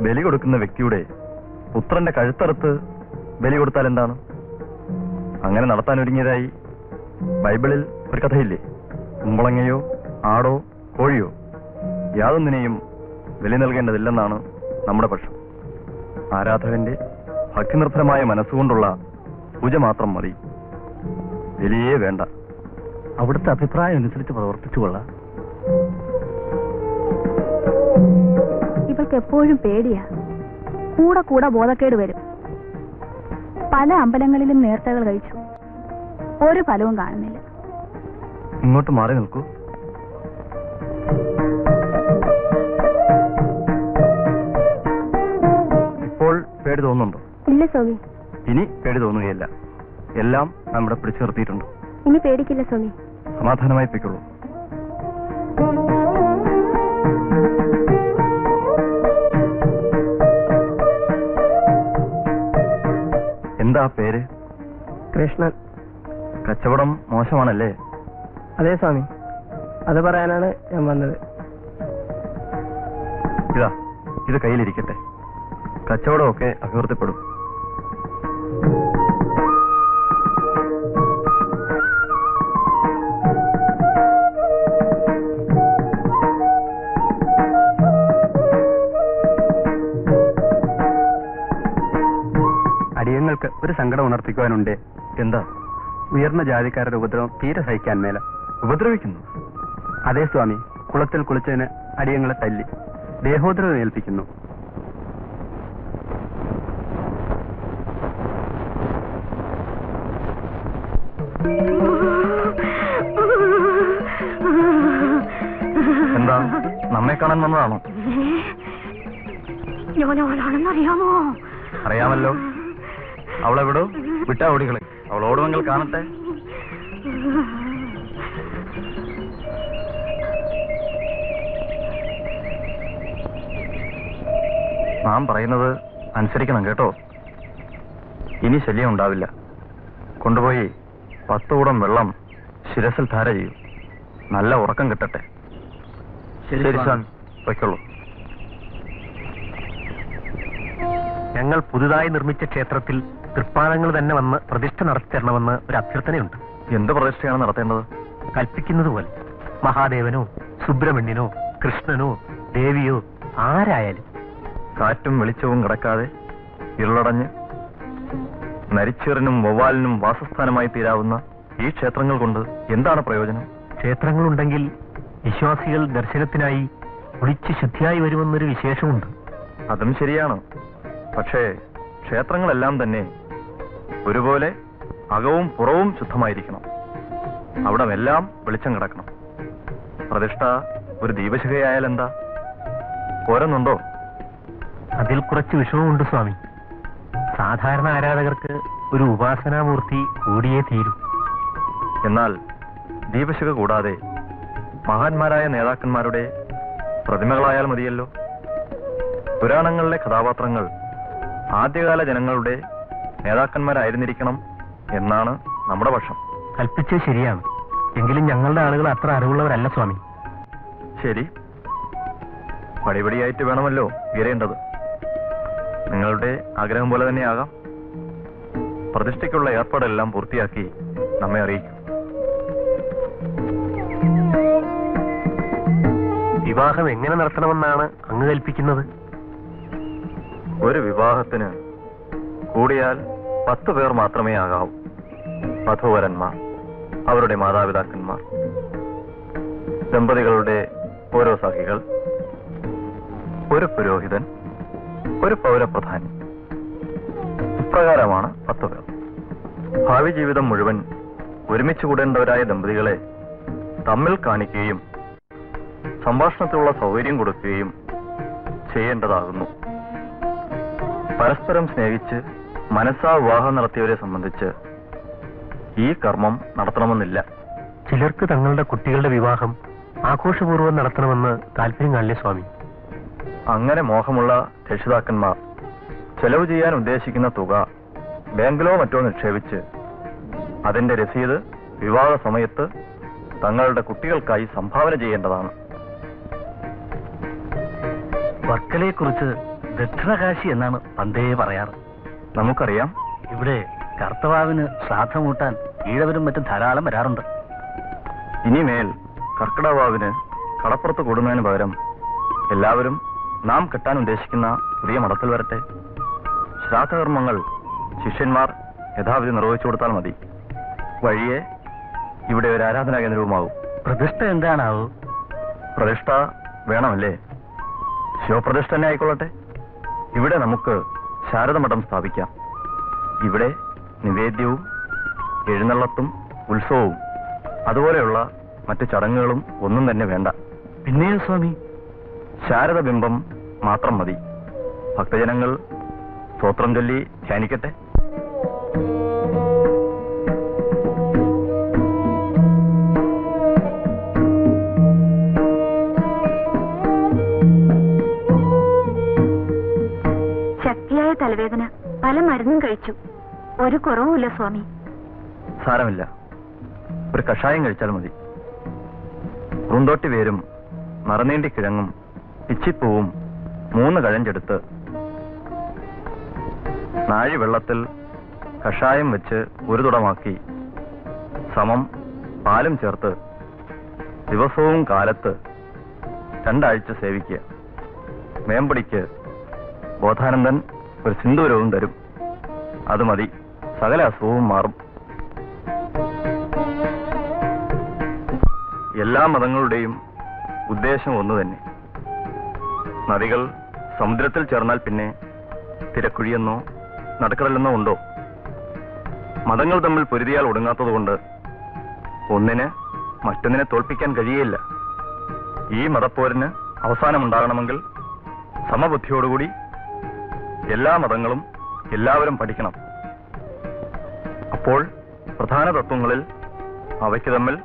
ബലി കൊടുക്കുന്ന വ്യക്തിയുടെ പുത്രന്റെ കഴുത്തറുത്ത് ബലി കൊടുത്താൽ എന്താണ്? അങ്ങനെ നടത്താൻ ഒരുങ്ങിയതായി ബൈബിളിൽ ഒരു കഥയില്ലേ? കുമ്പളങ്ങയോ ആടോ കോഴിയോ യാതൊന്നിനെയും ബലി നൽകേണ്ടതില്ലെന്നാണ് നമ്മുടെ പക്ഷം. ആരാധകന്റെ ഭക്തിനിർഭരമായ മനസ്സുകൊണ്ടുള്ള പൂജ മാത്രം മതി, ബലിയേ വേണ്ട. അവിടുത്തെ അഭിപ്രായം അനുസരിച്ച് പ്രവർത്തിച്ചുകൊള്ളാം. ഇവൾക്ക് എപ്പോഴും പേടിയാ. കൂടെ കൂടെ ബോധക്കേട് വരും. പല അമ്പലങ്ങളിലും നേർച്ചകൾ കഴിച്ചു, ഒരു ഫലവും കാണുന്നില്ല. ഇങ്ങോട്ട് മാറി നിൽക്കൂ. ഇപ്പോൾ പേടി തോന്നുന്നുണ്ടോ? ഇല്ല സ്വാമി, ഇനി പേടി തോന്നുകയില്ല. എല്ലാം നമ്മുടെ പിടിച്ചു നിർത്തിയിട്ടുണ്ട്. ഇനി പേടിക്കില്ല സ്വാമി. സമാധാനമായി പൊയ്ക്കുള്ളൂ. എന്താ പേര്? കൃഷ്ണൻ. കച്ചവടം മോശമാണല്ലേ? അതെ സ്വാമി, അത് പറയാനാണ് ഞാൻ വന്നത്. ഇതാ, ഇത് കയ്യിലിരിക്കട്ടെ. കച്ചവടമൊക്കെ അഭിവൃദ്ധിപ്പെടും. അടിയങ്ങൾക്ക് ഒരു സങ്കടം ഉണർത്തിക്കുവാനുണ്ട്. എന്താ? ഉയർന്ന ജാതിക്കാരുടെ ഉപദ്രവം തീരെ സഹിക്കാൻ മേല. ഉപദ്രവിക്കുന്നു? അതേ സ്വാമി, കുളത്തിൽ കുളിച്ചതിന് അടിയങ്ങളെ തല്ലി ദേഹോദ്രവം ഏൽപ്പിക്കുന്നു. എന്താ, നമ്മെ കാണാൻ വന്നതാണോ? അറിയാമോ? അറിയാമല്ലോ. അവളെവിടോ? വിട്ടാ ഓടികളെ. അവൾ ഓടുമെങ്കിൽ കാണട്ടെ. നാം പറയുന്നത് അനുസരിക്കണം കേട്ടോ. ഇനി ശല്യം ഉണ്ടാവില്ല. കൊണ്ടുപോയി 10 കുടം വെള്ളം ശിരസിൽ ധാര ചെയ്യൂ. നല്ല ഉറക്കം കിട്ടട്ടെ. ശരി സ്വാമി, വയ്ക്കുള്ളൂ. ഞങ്ങൾ പുതുതായി നിർമ്മിച്ച ക്ഷേത്രത്തിൽ തൃപ്പാദങ്ങൾ തന്നെ വന്ന് പ്രതിഷ്ഠ നടത്തി തരണമെന്ന് ഒരു അഭ്യർത്ഥനയുണ്ട്. എന്ത് പ്രതിഷ്ഠയാണ് നടത്തേണ്ടത്? കൽപ്പിക്കുന്നത് പോലെ മഹാദേവനോ സുബ്രഹ്മണ്യനോ കൃഷ്ണനോ ദേവിയോ ആരായാലും. കാറ്റും വെളിച്ചവും കിടക്കാതെ ഇരുളടഞ്ഞ് നരിച്ചീറിനും വവ്വാലിനും വാസസ്ഥാനമായി തീരാവുന്ന ഈ ക്ഷേത്രങ്ങൾ കൊണ്ട് എന്താണ് പ്രയോജനം? ക്ഷേത്രങ്ങളുണ്ടെങ്കിൽ വിശ്വാസികൾ ദർശനത്തിനായി കുളിച്ച് ശുദ്ധിയായി വരുമെന്നൊരു വിശേഷമുണ്ട്. അതും ശരിയാണ്. പക്ഷേ ക്ഷേത്രങ്ങളെല്ലാം തന്നെ ഒരുപോലെ അകവും പുറവും ശുദ്ധമായിരിക്കണം. അവിടമെല്ലാം വെളിച്ചം കിടക്കണം. പ്രതിഷ്ഠ ഒരു ദീപശിഖയായാൽ എന്താ? പോരുന്നുണ്ടോ? അതിൽ കുറച്ച് വിഷമമുണ്ട് സ്വാമി. സാധാരണ ആരാധകർക്ക് ഒരു ഉപാസനാമൂർത്തി കൂടിയേ തീരൂ. എന്നാൽ ദീപശിഖ കൂടാതെ മഹാന്മാരായ നേതാക്കന്മാരുടെ പ്രതിമകളായാൽ മതിയല്ലോ. പുരാണങ്ങളിലെ കഥാപാത്രങ്ങൾ ആദ്യകാല ജനങ്ങളുടെ നേതാക്കന്മാരായിരുന്നിരിക്കണം എന്നാണ് നമ്മുടെ പക്ഷം. കൽപ്പിച്ചത് ശരിയാണ്. എങ്കിലും ഞങ്ങളുടെ ആളുകൾ അത്ര അറിവുള്ളവരല്ല സ്വാമി. ശരി, പടിപടിയായിട്ട് വേണമല്ലോ ഉയരേണ്ടത്. നിങ്ങളുടെ ആഗ്രഹം പോലെ തന്നെയാകാം. പ്രതിഷ്ഠയ്ക്കുള്ള ഏർപ്പാടെല്ലാം പൂർത്തിയാക്കി നമ്മെ അറിയിക്കും. വിവാഹം എങ്ങനെ നടത്തണമെന്നാണ് അങ്ങ് കൽപ്പിക്കുന്നത്? ഒരു വിവാഹത്തിന് കൂടിയാൽ 10 പേർ മാത്രമേ ആകാവൂ. വധൂവരന്മാർ, അവരുടെ മാതാപിതാക്കന്മാർ, ദമ്പതികളുടെ ഓരോ സഖികൾ, ഒരു പുരോഹിതൻ, ഒരു പൗരപ്രധാനി. ഇപ്രകാരമാണ് 10 പേർ. ഭാവി ജീവിതം മുഴുവൻ ഒരുമിച്ച് കൂടേണ്ടവരായ ദമ്പതികളെ തമ്മിൽ കാണിക്കുകയും സംഭാഷണത്തിലുള്ള സൗകര്യം കൊടുക്കുകയും ചെയ്യേണ്ടതാകുന്നു. പരസ്പരം സ്നേഹിച്ച് മനസ്സാ വിവാഹം നടത്തിയവരെ സംബന്ധിച്ച് ഈ കർമ്മം നടത്തണമെന്നില്ല. ചിലർക്ക് തങ്ങളുടെ കുട്ടികളുടെ വിവാഹം ആഘോഷപൂർവ്വം നടത്തണമെന്ന് താല്പര്യം കാണില്ലേ സ്വാമി? അങ്ങനെ മോഹമുള്ള രക്ഷിതാക്കന്മാർ ചെലവ് ചെയ്യാൻ ഉദ്ദേശിക്കുന്ന തുക ബാങ്കിലോ മറ്റോ നിക്ഷേപിച്ച് അതിന്റെ രസീത് വിവാഹ സമയത്ത് തങ്ങളുടെ കുട്ടികൾക്കായി സംഭാവന ചെയ്യേണ്ടതാണ്. വർക്കലയെക്കുറിച്ച് ദക്ഷിണകാശി എന്നാണ് പണ്ടേ പറയാറ്. നമുക്കറിയാം. ഇവിടെ കർത്തവാവിന് ശ്രാദ്ധമൂട്ടാൻ ഈഴവരും മറ്റും ധാരാളം വരാറുണ്ട്. ഇനിമേൽ കർക്കിടവാവിന് കടപ്പുറത്ത് കൂടുന്നതിന് പകരം എല്ലാവരും നാം കെട്ടാൻ ഉദ്ദേശിക്കുന്ന പുതിയ മഠത്തിൽ വരട്ടെ. ശ്രാദ്ധകർമ്മങ്ങൾ ശിഷ്യന്മാർ യഥാവിധി നിർവഹിച്ചു കൊടുത്താൽ മതി. വഴിയെ ഇവിടെ ഒരു ആരാധനാ കേന്ദ്രവുമാവും. പ്രതിഷ്ഠ എന്താണാവൂ? പ്രതിഷ്ഠ വേണമല്ലേ? ശിവപ്രതിഷ്ഠ തന്നെ ആയിക്കൊള്ളട്ടെ. ഇവിടെ നമുക്ക് ശാരദമഠം സ്ഥാപിക്കാം. ഇവിടെ നിവേദ്യവും എഴുന്നള്ളത്തും ഉത്സവവും അതുപോലെയുള്ള മറ്റു ചടങ്ങുകളും ഒന്നും തന്നെ വേണ്ട. പിന്നെയോ സ്വാമി? ശാരദബിംബം മാത്രം മതി. ഭക്തജനങ്ങൾ സ്തോത്രം ചൊല്ലി ധ്യാനിക്കട്ടെ. ശക്തിയായ തലവേദന, പല മരുന്നും കഴിച്ചു, ഒരു കുറവുമില്ല സ്വാമി. സാരമില്ല, ഒരു കഷായം കഴിച്ചാൽ മതി. പൂന്തോട്ടി വേരും നറനീണ്ടി കിഴങ്ങും പിച്ചിപ്പൂവും 3 കഴഞ്ചെടുത്ത് നാഴി വെള്ളത്തിൽ കഷായം വെച്ച് ഒരു തുടമാക്കി സമം പാലും ചേർത്ത് ദിവസവും കാലത്ത് 2 ആഴ്ച സേവിക്കുക. മേമ്പടിക്ക് ബോധാനന്ദൻ ഒരു സിന്ദൂരവും തരും. അത് മതി, സകല അസുഖവും മാറും. എല്ലാ മതങ്ങളുടെയും ഉദ്ദേശം ഒന്നു തന്നെ. നദികൾ സമുദ്രത്തിൽ ചേർന്നാൽ പിന്നെ തിരക്കുഴിയെന്നോ നടുക്കടലെന്നോ ഉണ്ടോ? മതങ്ങൾ തമ്മിൽ പൊരുതിയാൽ ഒടുങ്ങാത്തതുകൊണ്ട് ഒന്നിന് മറ്റൊന്നിനെ തോൽപ്പിക്കാൻ കഴിയില്ല. ഈ മതപ്പോരിന് അവസാനമുണ്ടാകണമെങ്കിൽ സമബുദ്ധിയോടുകൂടി എല്ലാ മതങ്ങളും എല്ലാവരും പഠിക്കണം. അപ്പോൾ പ്രധാന തത്വങ്ങളിൽ അവയ്ക്ക് തമ്മിൽ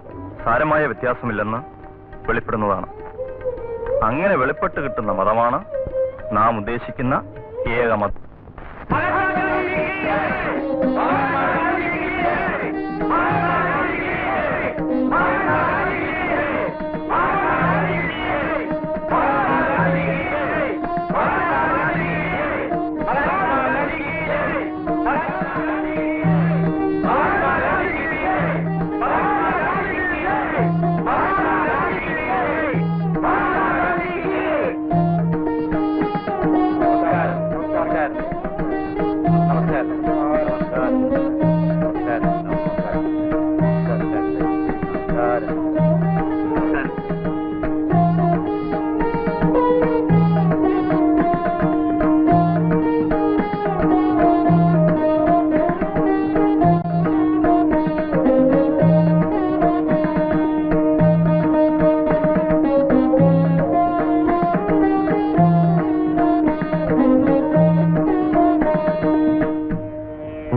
സാരമായ വ്യത്യാസമില്ലെന്ന് വെളിപ്പെടുന്നതാണ്. അങ്ങനെ വെളിപ്പെട്ട് കിട്ടുന്ന മതമാണ് നാം ഉദ്ദേശിക്കുന്ന ഏകമതം.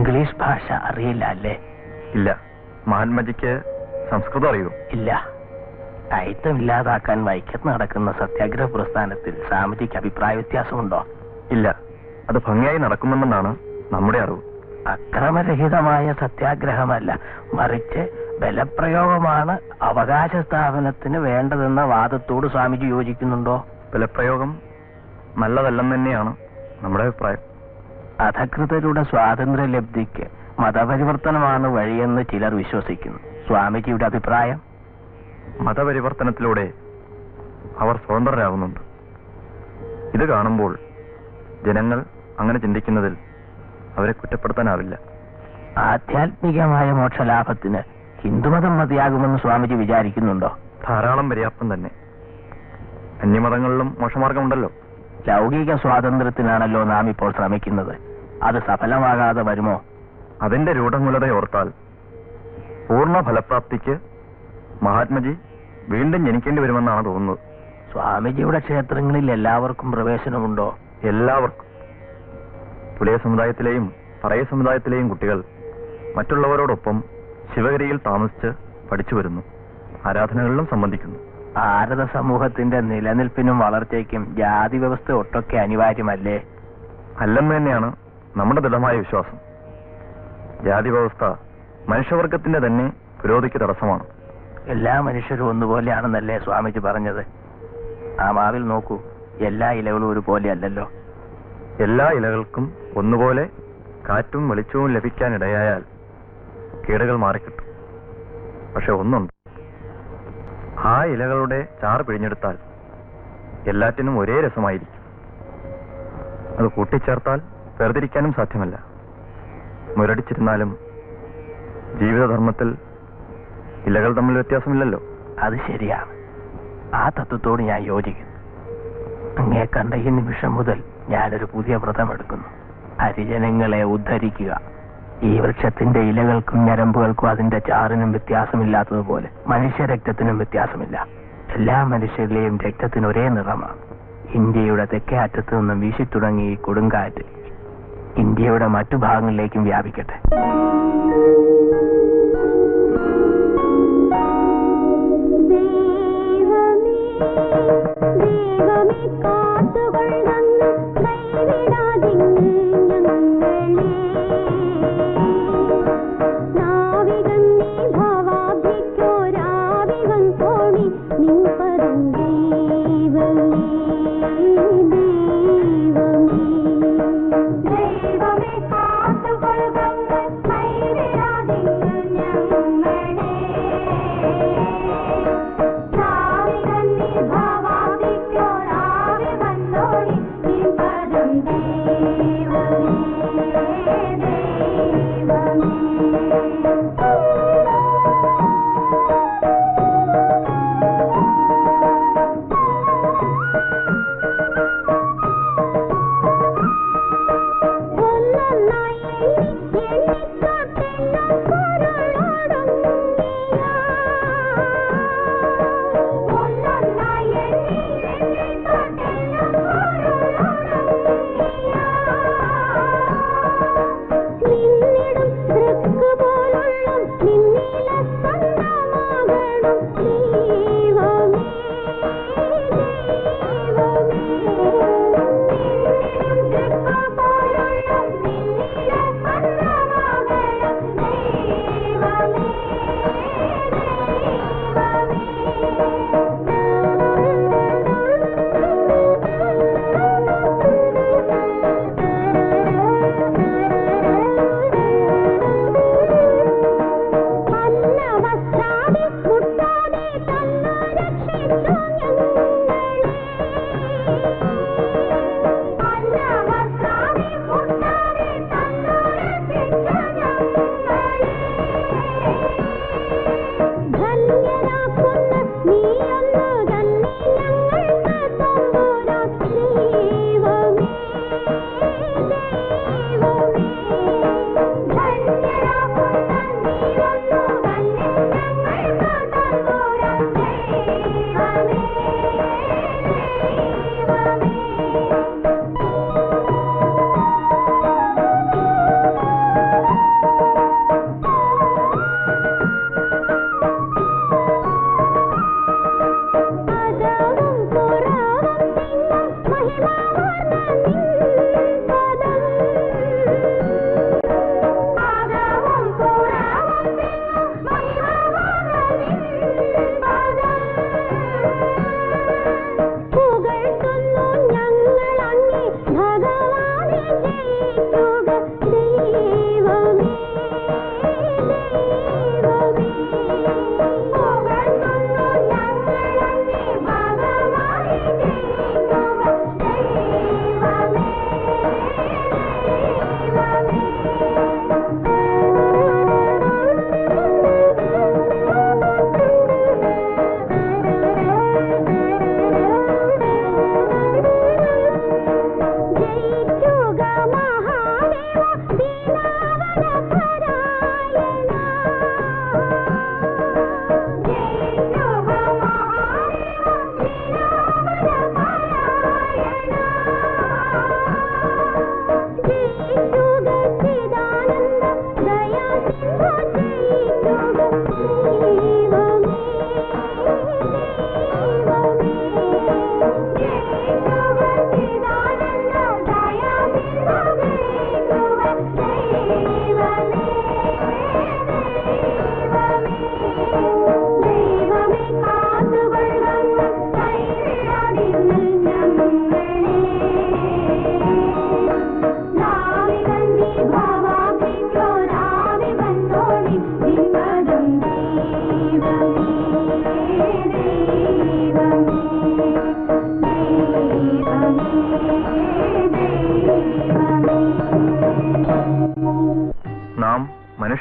ഇംഗ്ലീഷ് ഭാഷ അറിയില്ല അല്ലേ? ഇല്ല. മഹാത്മജിക്ക് സംസ്കൃതം അറിയൂ? ഇല്ല. അയിത്തം ഇല്ലാതാക്കാൻ വൈക്കത്ത് നടക്കുന്ന സത്യാഗ്രഹ പ്രസ്ഥാനത്തിൽ സ്വാമിജിക്ക് അഭിപ്രായ വ്യത്യാസമുണ്ടോ? ഇല്ല. അത് ഭംഗിയായി നടക്കുമെന്നാണ് നമ്മുടെ അറിവ്. അക്രമരഹിതമായ സത്യാഗ്രഹമല്ല, മറിച്ച് ബലപ്രയോഗമാണ് അവകാശ സ്ഥാപനത്തിന് വേണ്ടതെന്ന വാദത്തോട് സ്വാമിജി യോജിക്കുന്നുണ്ടോ? ബലപ്രയോഗം നല്ലതല്ലെന്ന് തന്നെയാണ് നമ്മുടെ അഭിപ്രായം. അധകൃതരുടെ സ്വാതന്ത്ര്യലബ്ധിക്ക് മതപരിവർത്തനമാണ് വഴിയെന്ന് ചിലർ വിശ്വസിക്കുന്നു. സ്വാമിജിയുടെ അഭിപ്രായം? മതപരിവർത്തനത്തിലൂടെ അവർ സ്വതന്ത്രരാകുന്നുണ്ട്. ഇത് കാണുമ്പോൾ ജനങ്ങൾ അങ്ങനെ ചിന്തിക്കുന്നതിൽ അവരെ കുറ്റപ്പെടുത്താനാവില്ല. ആധ്യാത്മികമായ മോക്ഷലാഭത്തിന് ഹിന്ദുമതം മതിയാകുമെന്ന് സ്വാമിജി വിചാരിക്കുന്നുണ്ടോ? ധാരാളം പര്യാപ്തം തന്നെ. അന്യമതങ്ങളിലും മോശമാർഗമുണ്ടല്ലോ. ലൗകിക സ്വാതന്ത്ര്യത്തിനാണല്ലോ നാം ഇപ്പോൾ ശ്രമിക്കുന്നത്. അത് സഫലമാകാതെ വരുമോ? അതിന്റെ രൂഢമൂലതയോർത്താൽ പൂർണ്ണ ഫലപ്രാപ്തിക്ക് മഹാത്മജി വീണ്ടും ജനിക്കേണ്ടി വരുമെന്നാണ് തോന്നുന്നത്. സ്വാമിജിയുടെ ക്ഷേത്രങ്ങളിൽ എല്ലാവർക്കും പ്രവേശനമുണ്ടോ? എല്ലാവർക്കും. പുലയ സമുദായത്തിലെയും പറയ സമുദായത്തിലെയും കുട്ടികൾ മറ്റുള്ളവരോടൊപ്പം ശിവഗിരിയിൽ താമസിച്ച് പഠിച്ചു വരുന്നു. ആരാധനകളിലും സംബന്ധിക്കുന്നു. ഭാരത സമൂഹത്തിന്റെ നിലനിൽപ്പിനും വളർച്ചയ്ക്കും ജാതി വ്യവസ്ഥ ഒട്ടൊക്കെ അനിവാര്യമല്ലേ? അല്ലെന്ന് തന്നെയാണ് നമ്മുടെ ദൃഢമായ വിശ്വാസം. ജാതി വ്യവസ്ഥ മനുഷ്യവർഗത്തിന്റെ തന്നെ പുരോഗതിക്ക് തടസ്സമാണ്. എല്ലാ മനുഷ്യരും ഒന്നുപോലെയാണെന്നല്ലേ സ്വാമിജി പറഞ്ഞത്? ആ മാവിൽ നോക്കൂ, എല്ലാ ഇലകളും ഒരുപോലെ അല്ലല്ലോ. എല്ലാ ഇലകൾക്കും ഒന്നുപോലെ കാറ്റും വെളിച്ചവും ലഭിക്കാനിടയായാൽ കേടുകൾ മാറിക്കിട്ടും. പക്ഷെ ഒന്നുണ്ട്, ആ ഇലകളുടെ ചാറ് പിഴിഞ്ഞെടുത്താൽ എല്ലാറ്റിനും ഒരേ രസമായിരിക്കും. അത് കൂട്ടിച്ചേർത്താൽ വേർതിരിക്കാനും സാധ്യമല്ല. മുരടിച്ചിരുന്നാലും ജീവിതധർമ്മത്തിൽ ഇലകൾ തമ്മിൽ വ്യത്യാസമില്ലല്ലോ. അത് ശരിയാണ്. ആ തത്വത്തോട് ഞാൻ യോജിക്കുന്നു. അങ്ങേ കണ്ട ഈ നിമിഷം മുതൽ ഞാനൊരു പുതിയ വ്രതമെടുക്കുന്നു. ഹരിജനങ്ങളെ ഉദ്ധരിക്കുക. ഈ വൃക്ഷത്തിന്റെ ഇലകൾക്കും ഞരമ്പുകൾക്കും അതിന്റെ ചാറിനും വ്യത്യാസമില്ലാത്തതുപോലെ മനുഷ്യരക്തത്തിനും വ്യത്യാസമില്ല. എല്ലാ മനുഷ്യരിലെയും രക്തത്തിന് ഒരേ നിറമാണ്. ഇന്ത്യയുടെ തെക്കേ അറ്റത്തു നിന്നും വീശിത്തുടങ്ങി ഈ കൊടുങ്കാറ്റ് ഇന്ത്യയുടെ മറ്റു ഭാഗങ്ങളിലേക്കും വ്യാപിക്കട്ടെ.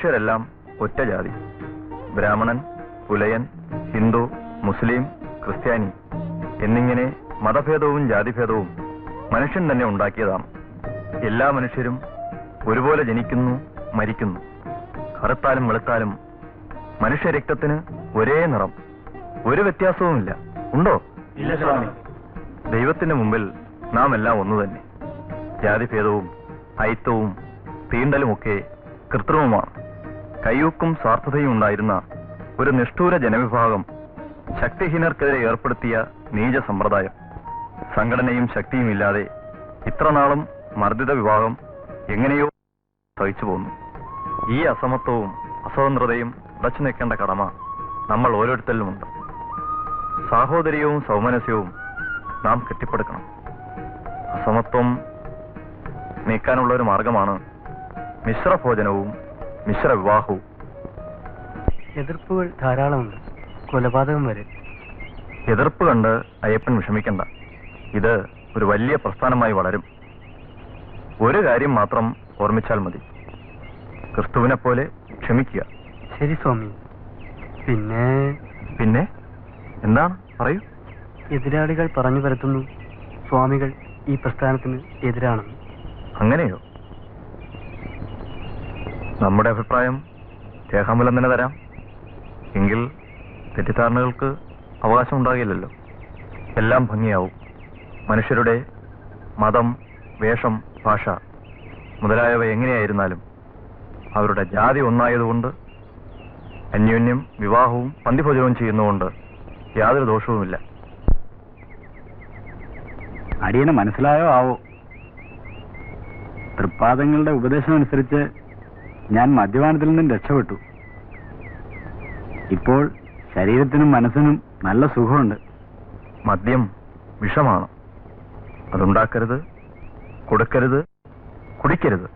മനുഷ്യരെല്ലാം ഒറ്റ ജാതി. ബ്രാഹ്മണൻ, പുലയൻ, ഹിന്ദു, മുസ്ലിം, ക്രിസ്ത്യാനി എന്നിങ്ങനെ മതഭേദവും ജാതിഭേദവും മനുഷ്യൻ തന്നെ ഉണ്ടാക്കിയതാണ്. എല്ലാ മനുഷ്യരും ഒരുപോലെ ജനിക്കുന്നു, മരിക്കുന്നു. കറുത്താലും വെളുത്താലും മനുഷ്യരക്തത്തിന് ഒരേ നിറം, ഒരു വ്യത്യാസവുമില്ല. ഉണ്ടോ? ഇല്ല സ്വാമി. ദൈവത്തിന് മുമ്പിൽ നാം എല്ലാം ഒന്നു തന്നെ. ജാതിഭേദവും അയിത്തവും തീണ്ടലുമൊക്കെ കൃത്രിമമാണ്. കയ്യൂക്കും സ്വാർത്ഥതയും ഉണ്ടായിരുന്ന ഒരു നിഷ്ഠൂര ജനവിഭാഗം ശക്തിഹീനർക്കെതിരെ ഏർപ്പെടുത്തിയ നീച സമ്പ്രദായം. സംഘടനയും ശക്തിയും ഇല്ലാതെ ഇത്രനാളും മർദ്ദിത വിഭാഗം എങ്ങനെയോ സഹിച്ചു പോന്നു. ഈ അസമത്വവും അസ്വതന്ത്രതയും ഉടച്ചു നിൽക്കേണ്ട കടമ നമ്മൾ ഓരോരുത്തരിലുമുണ്ട്. സാഹോദര്യവും സൗമനസ്യവും നാം കെട്ടിപ്പടുക്കണം. അസമത്വം നീക്കാനുള്ള ഒരു മാർഗമാണ് മിശ്രഭോജനവും മിശ്രവിവാഹവും. എതിർപ്പുകൾ ധാരാളമുണ്ട്, കൊലപാതകം വരെ. എതിർപ്പ് കണ്ട് അയ്യപ്പൻ വിഷമിക്കണ്ട. ഇത് ഒരു വലിയ പ്രസ്ഥാനമായി വളരും. ഒരു കാര്യം മാത്രം ഓർമ്മിച്ചാൽ മതി, ക്രിസ്തുവിനെ പോലെ ക്ഷമിക്കുക. ശരി സ്വാമി. പിന്നെ എന്താണ്? പറയൂ. എതിരാളികൾ പറഞ്ഞു പരത്തുന്നു സ്വാമികൾ ഈ പ്രസ്ഥാനത്തിന് എതിരാണെന്ന്. അങ്ങനെയോ? നമ്മുടെ അഭിപ്രായം രേഖാമൂലം തന്നെ തരാം. എങ്കിൽ തെറ്റിദ്ധാരണകൾക്ക് അവകാശം ഉണ്ടാകില്ലല്ലോ. എല്ലാം ഭംഗിയാവും. മനുഷ്യരുടെ മതം, വേഷം, ഭാഷ മുതലായവ എങ്ങനെയായിരുന്നാലും അവരുടെ ജാതി ഒന്നായതുകൊണ്ട് അന്യോന്യം വിവാഹവും പന്തിഭോജനവും ചെയ്യുന്നതുകൊണ്ട് യാതൊരു ദോഷവുമില്ല. അടിയനെ മനസ്സിലായോ ആവോ? തൃപ്പാദങ്ങളുടെ ഉപദേശമനുസരിച്ച് ഞാൻ മദ്യപാനത്തിൽ നിന്നും രക്ഷപ്പെട്ടു. ഇപ്പോൾ ശരീരത്തിനും മനസ്സിനും നല്ല സുഖമുണ്ട്. മദ്യം വിഷമാണ്. അതുണ്ടാക്കരുത്, കൊടുക്കരുത്, കുടിക്കരുത്.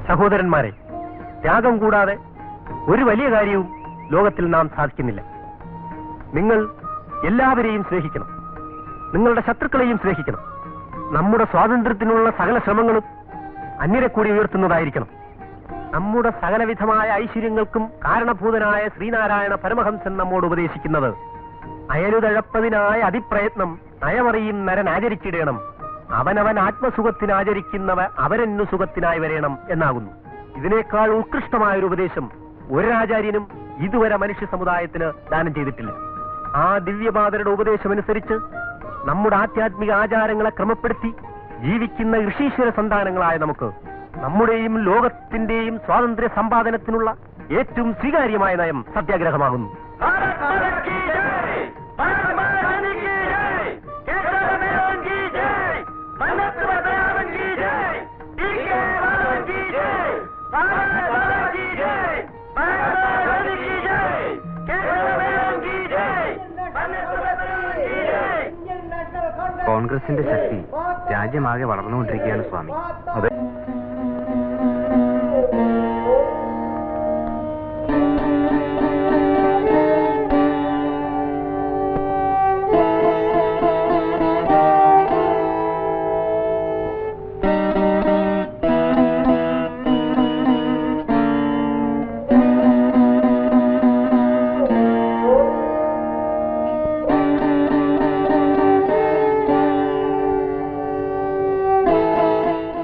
സഹോദരന്മാരെ, ത്യാഗം കൂടാതെ ഒരു വലിയ കാര്യവും ലോകത്തിൽ നാം സാധിക്കുന്നില്ല. നിങ്ങൾ എല്ലാവരെയും സ്നേഹിക്കണം, നിങ്ങളുടെ ശത്രുക്കളെയും സ്നേഹിക്കണം. നമ്മുടെ സ്വാതന്ത്ര്യത്തിനുള്ള സകല ശ്രമങ്ങളും അന്യരെ കൂടി ഉയർത്തുന്നതായിരിക്കണം. നമ്മുടെ സകലവിധമായ ഐശ്വര്യങ്ങൾക്കും കാരണഭൂതനായ ശ്രീനാരായണ പരമഹംസൻ നമ്മോട് ഉപദേശിക്കുന്നത് അയലുതഴപ്പതിനായ അതിപ്രയത്നം നയമറിയും നരൻ ആചരിച്ചിടണം, അവനവൻ ആത്മസുഖത്തിനാചരിക്കുന്നവ അവരെന്നു സുഖത്തിനായി വരേണം എന്നാകുന്നു. ഇതിനേക്കാൾ ഉത്കൃഷ്ടമായൊരു ഉപദേശം ഒരാചാര്യനും ഇതുവരെ മനുഷ്യ സമുദായത്തിന് ദാനം ചെയ്തിട്ടില്ല. ആ ദിവ്യപാതരുടെ ഉപദേശമനുസരിച്ച് നമ്മുടെ ആധ്യാത്മിക ആചാരങ്ങളെ ക്രമപ്പെടുത്തി ജീവിക്കുന്ന ഋഷീശ്വര സന്താനങ്ങളായ നമുക്ക് നമ്മുടെയും ലോകത്തിന്റെയും സ്വാതന്ത്ര്യ സമ്പാദനത്തിനുള്ള ഏറ്റവും സ്വീകാര്യമായ നയം സത്യാഗ്രഹമാകുന്നു. കോൺഗ്രസിന്റെ ശക്തി രാജ്യമാകെ വളർന്നുകൊണ്ടിരിക്കുകയാണ് സ്വാമി. അതെ.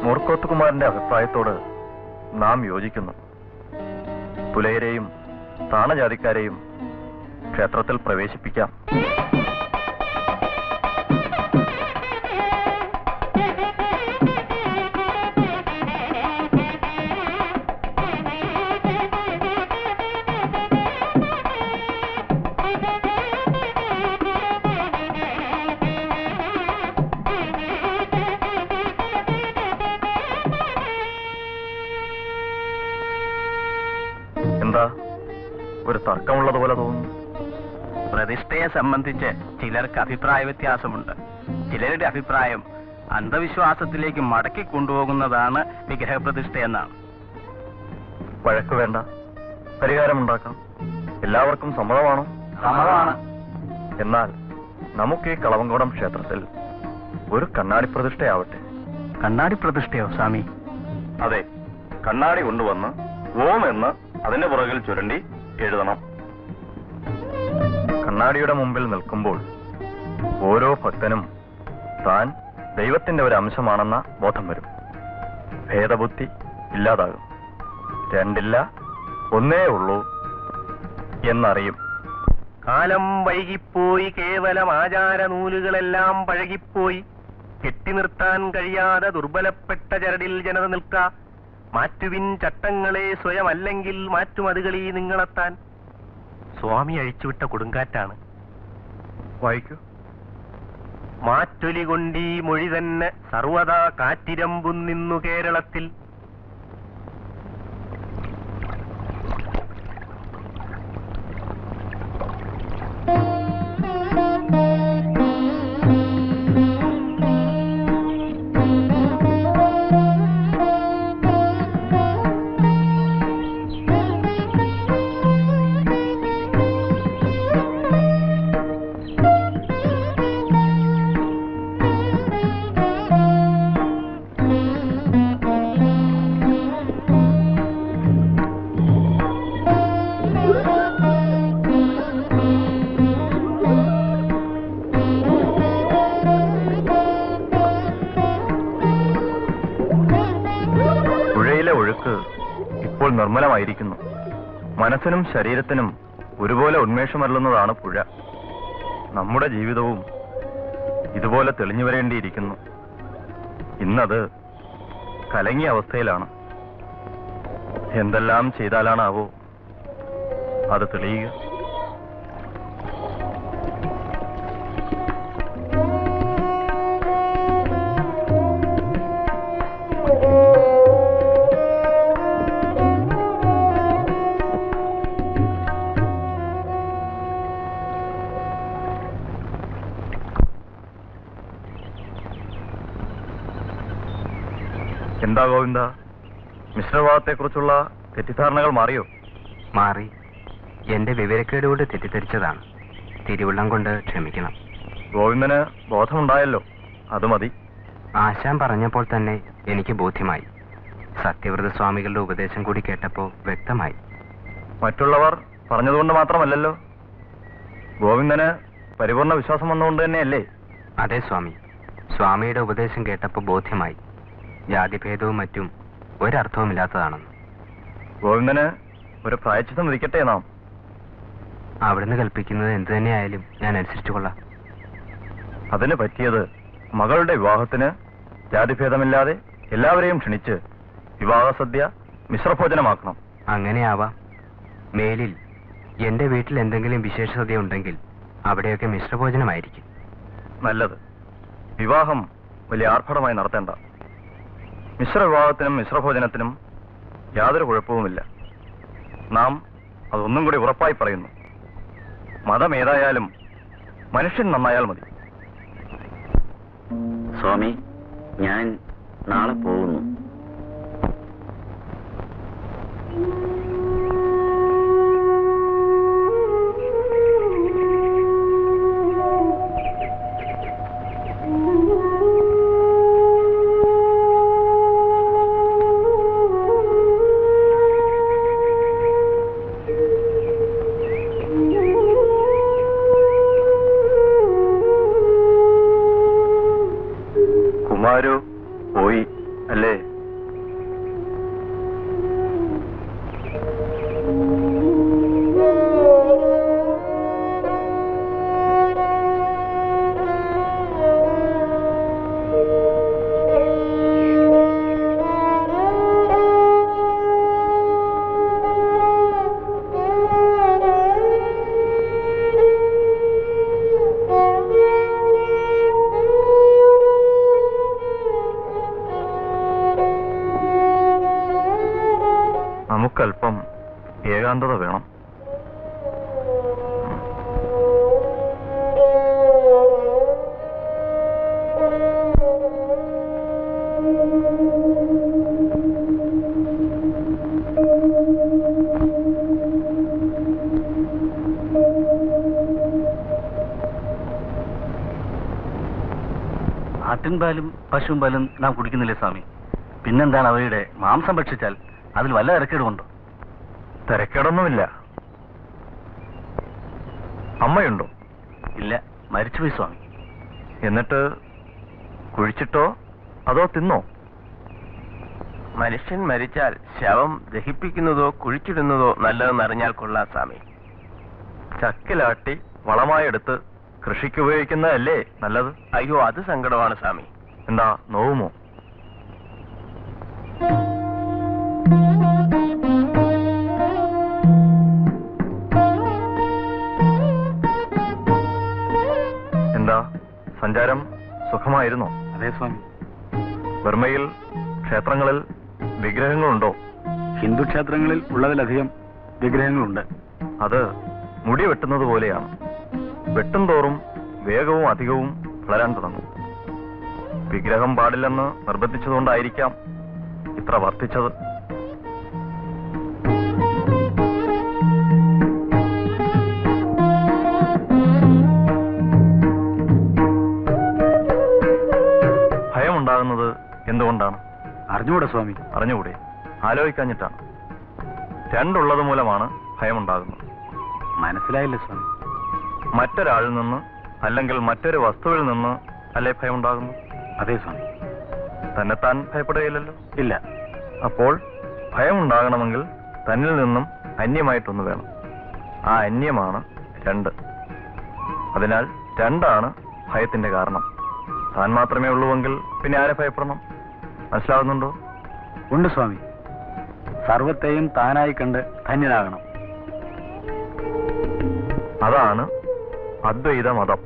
മൂർക്കോത്തുകുമാരന്റെ അഭിപ്രായത്തോട് നാം യോജിക്കുന്നു. പുലയരെയും താണജാതിക്കാരെയും ക്ഷേത്രത്തിൽ പ്രവേശിപ്പിക്കാം. ഒരു തർക്കമുള്ളതുപോലെ തോന്നുന്നു. പ്രതിഷ്ഠയെ സംബന്ധിച്ച് ചിലർക്ക് അഭിപ്രായ വ്യത്യാസമുണ്ട്. ചിലരുടെ അഭിപ്രായം അന്ധവിശ്വാസത്തിലേക്ക് മടക്കി കൊണ്ടുപോകുന്നതാണ് വിഗ്രഹപ്രതിഷ്ഠ എന്നാണ്. വഴക്ക് വേണ്ട, പരിഹാരമുണ്ടാക്കാം. എല്ലാവർക്കും സമ്മതമാണോ? സമ്മതമാണ്. എന്നാൽ നമുക്ക് ഈ കളവങ്കോടം ക്ഷേത്രത്തിൽ ഒരു കണ്ണാടി പ്രതിഷ്ഠയാവട്ടെ. കണ്ണാടി പ്രതിഷ്ഠയോ സ്വാമി? അതെ, കണ്ണാടി കൊണ്ടുവന്ന് ഓം എന്ന് അതിന്റെ പുറകിൽ ചുരണ്ടി എഴുതണം. കണ്ണാടിയുടെ മുമ്പിൽ നിൽക്കുമ്പോൾ ഓരോ ഭക്തനും താൻ ദൈവത്തിന്റെ ഒരു അംശമാണെന്ന ബോധം വരും. ഭേദബുദ്ധി ഇല്ലാതാകും. രണ്ടില്ല ഒന്നേ ഉള്ളൂ എന്നറിയും. കാലം വൈകിപ്പോയി, കേവലം ആചാര നൂലുകളെല്ലാം പഴകിപ്പോയി, കെട്ടി നിർത്താൻ കഴിയാതെ ദുർബലപ്പെട്ട ചരടിൽ ജനത നിൽക്ക. മാറ്റുവിൻ ചട്ടങ്ങളെ സ്വയം, അല്ലെങ്കിൽ മാറ്റുമതുകളീ നിങ്ങളെത്താൻ. സ്വാമി അഴിച്ചുവിട്ട കൊടുങ്കാറ്റാണ്. വായിക്കൂ. മാറ്റൊലി കൊണ്ടീ മൊഴി തന്നെ സർവദാ കാറ്റിരമ്പും നിന്നു കേരളത്തിൽ. ഇപ്പോൾ നിർമ്മലമായിരിക്കുന്നു. മനസ്സിനും ശരീരത്തിനും ഒരുപോലെ ഉന്മേഷമരുളുന്നതാണ് പുഴ. നമ്മുടെ ജീവിതവും ഇതുപോലെ തെളിഞ്ഞു വരേണ്ടിയിരിക്കുന്നു. ഇന്നത് കലങ്ങിയ അവസ്ഥയിലാണ്. എന്തെല്ലാം ചെയ്താലാണാവോ അത് തെളിയുക? എന്താ ഗോവിന്ദ, മിശ്രഭാവത്തെക്കുറിച്ചുള്ള തെറ്റിദ്ധാരണകൾ മാറിയോ? മാറി. എന്റെ വിവരക്കേട് കൊണ്ട് തെറ്റിദ്ധരിച്ചതാണ്. തിരുവുള്ളം കൊണ്ട് ക്ഷമിക്കണം. ഗോവിന്ദന് ബോധമുണ്ടായല്ലോ, അത് മതി. ആശാൻ പറഞ്ഞപ്പോൾ തന്നെ എനിക്ക് ബോധ്യമായി. സത്യവ്രത സ്വാമികളുടെ ഉപദേശം കൂടി കേട്ടപ്പോൾ വ്യക്തമായി. മറ്റുള്ളവർ പറഞ്ഞതുകൊണ്ട് മാത്രമല്ലല്ലോ, ഗോവിന്ദന് പരിപൂർണ വിശ്വാസം വന്നുകൊണ്ട് തന്നെയല്ലേ? അതെ സ്വാമി, സ്വാമിയുടെ ഉപദേശം കേട്ടപ്പോൾ ബോധ്യമായി. ജാതിഭേദവും മറ്റും ഒരർത്ഥവുമില്ലാത്തതാണെന്ന്. ഗോവിന്ദന് ഒരു പ്രായശ്ചിത്തം വിധിക്കട്ടെ നാം. അവിടുന്ന് കൽപ്പിക്കുന്നത് എന്തു തന്നെയായാലും ഞാൻ അനുസരിച്ചു കൊള്ളാം. അതിന് പറ്റിയത് മകളുടെ വിവാഹത്തിന് ജാതിഭേദമില്ലാതെ എല്ലാവരെയും ക്ഷണിച്ച് വിവാഹസദ്യ മിശ്രഭോജനമാക്കണം. അങ്ങനെയാവാം. മേലിൽ എന്റെ വീട്ടിൽ എന്തെങ്കിലും വിശേഷസദ്യ ഉണ്ടെങ്കിൽ അവിടെയൊക്കെ മിശ്രഭോജനമായിരിക്കും. നല്ലത്. വിവാഹം വലിയ ആർഭാടമായി നടത്തേണ്ട. മിശ്രവിവാഹത്തിനും മിശ്രഭോജനത്തിനും യാതൊരു കുഴപ്പവുമില്ല. നാം അതൊന്നും കൂടി ഉറപ്പായി പറയുന്നു. മതം ഏതായാലും മനുഷ്യൻ നന്നായാൽ മതി. സ്വാമി, ഞാൻ നാളെ പോകുന്നു. കുമാരു പോയി അല്ലേ? നമുക്കല്പം ഏകാന്തത വേണം. ആട്ടിൻപാലും പശുവും പാലും നാം കുടിക്കുന്നില്ലേ സ്വാമി? പിന്നെന്താണ് അവയുടെ മാംസം ഭക്ഷിച്ചാൽ അതിൽ വല്ല തിരക്കേടുമുണ്ടോ? തിരക്കേടൊന്നുമില്ല. അമ്മയുണ്ടോ? ഇല്ല, മരിച്ചുപോയി സ്വാമി. എന്നിട്ട് കുഴിച്ചിട്ടോ അതോ തിന്നോ? മനുഷ്യൻ മരിച്ചാൽ ശവം ദഹിപ്പിക്കുന്നതോ കുഴിച്ചിടുന്നതോ നല്ലതെന്നറിഞ്ഞാൽ കൊള്ളാം സ്വാമി. ചക്കിലാട്ടി വളമായെടുത്ത് കൃഷിക്ക് ഉപയോഗിക്കുന്നതല്ലേ നല്ലത്? അയ്യോ, അത് സങ്കടമാണ് സ്വാമി. എന്താ, നോവുമോ? എന്താ, സഞ്ചാരം സുഖമായിരുന്നോ? അതെ സ്വാമി. ബർമയിൽ ക്ഷേത്രങ്ങളിൽ വിഗ്രഹങ്ങളുണ്ടോ? ഹിന്ദു ക്ഷേത്രങ്ങളിൽ ഉള്ളതിലധികം വിഗ്രഹങ്ങളുണ്ട്. അത് മുടി വെട്ടുന്നത് പോലെയാണ്. വെട്ടും തോറും വേഗവും അധികവും വളരാൻ തുടങ്ങും. വിഗ്രഹം പാടില്ലെന്ന് നിർബന്ധിച്ചതുകൊണ്ടായിരിക്കാം ഇത്ര വർദ്ധിച്ചത്. ഭയമുണ്ടാകുന്നത് എന്തുകൊണ്ടാണ്? അറിഞ്ഞുകൂടെ സ്വാമി? അറിഞ്ഞുകൂടെ? ആലോചിക്കാഞ്ഞിട്ടാണ്. രണ്ടുള്ളത് മൂലമാണ് ഭയമുണ്ടാകുന്നത്. മനസ്സിലായില്ല സ്വാമി. മറ്റൊരാളിൽ നിന്ന് അല്ലെങ്കിൽ മറ്റൊരു വസ്തുവിൽ നിന്ന് അല്ലേ ഭയമുണ്ടാകുന്നു? അതെ സ്വാമി. തന്നെത്താൻ ഭയപ്പെടുകയില്ലല്ലോ. ഇല്ല. അപ്പോൾ ഭയമുണ്ടാകണമെങ്കിൽ തന്നിൽ നിന്നും അന്യമായിട്ടൊന്ന് വേണം. ആ അന്യമാണ് രണ്ട്. അതിനാൽ രണ്ടാണ് ഭയത്തിന്റെ കാരണം. താൻ മാത്രമേ ഉള്ളുവെങ്കിൽ പിന്നെ ആരെ ഭയപ്പെടണം? മനസ്സിലാകുന്നുണ്ടോ? ഉണ്ട് സ്വാമി. സർവത്തെയും താനായി കണ്ട് ധന്യനാകണം. അതാണ് അദ്വൈത മതം.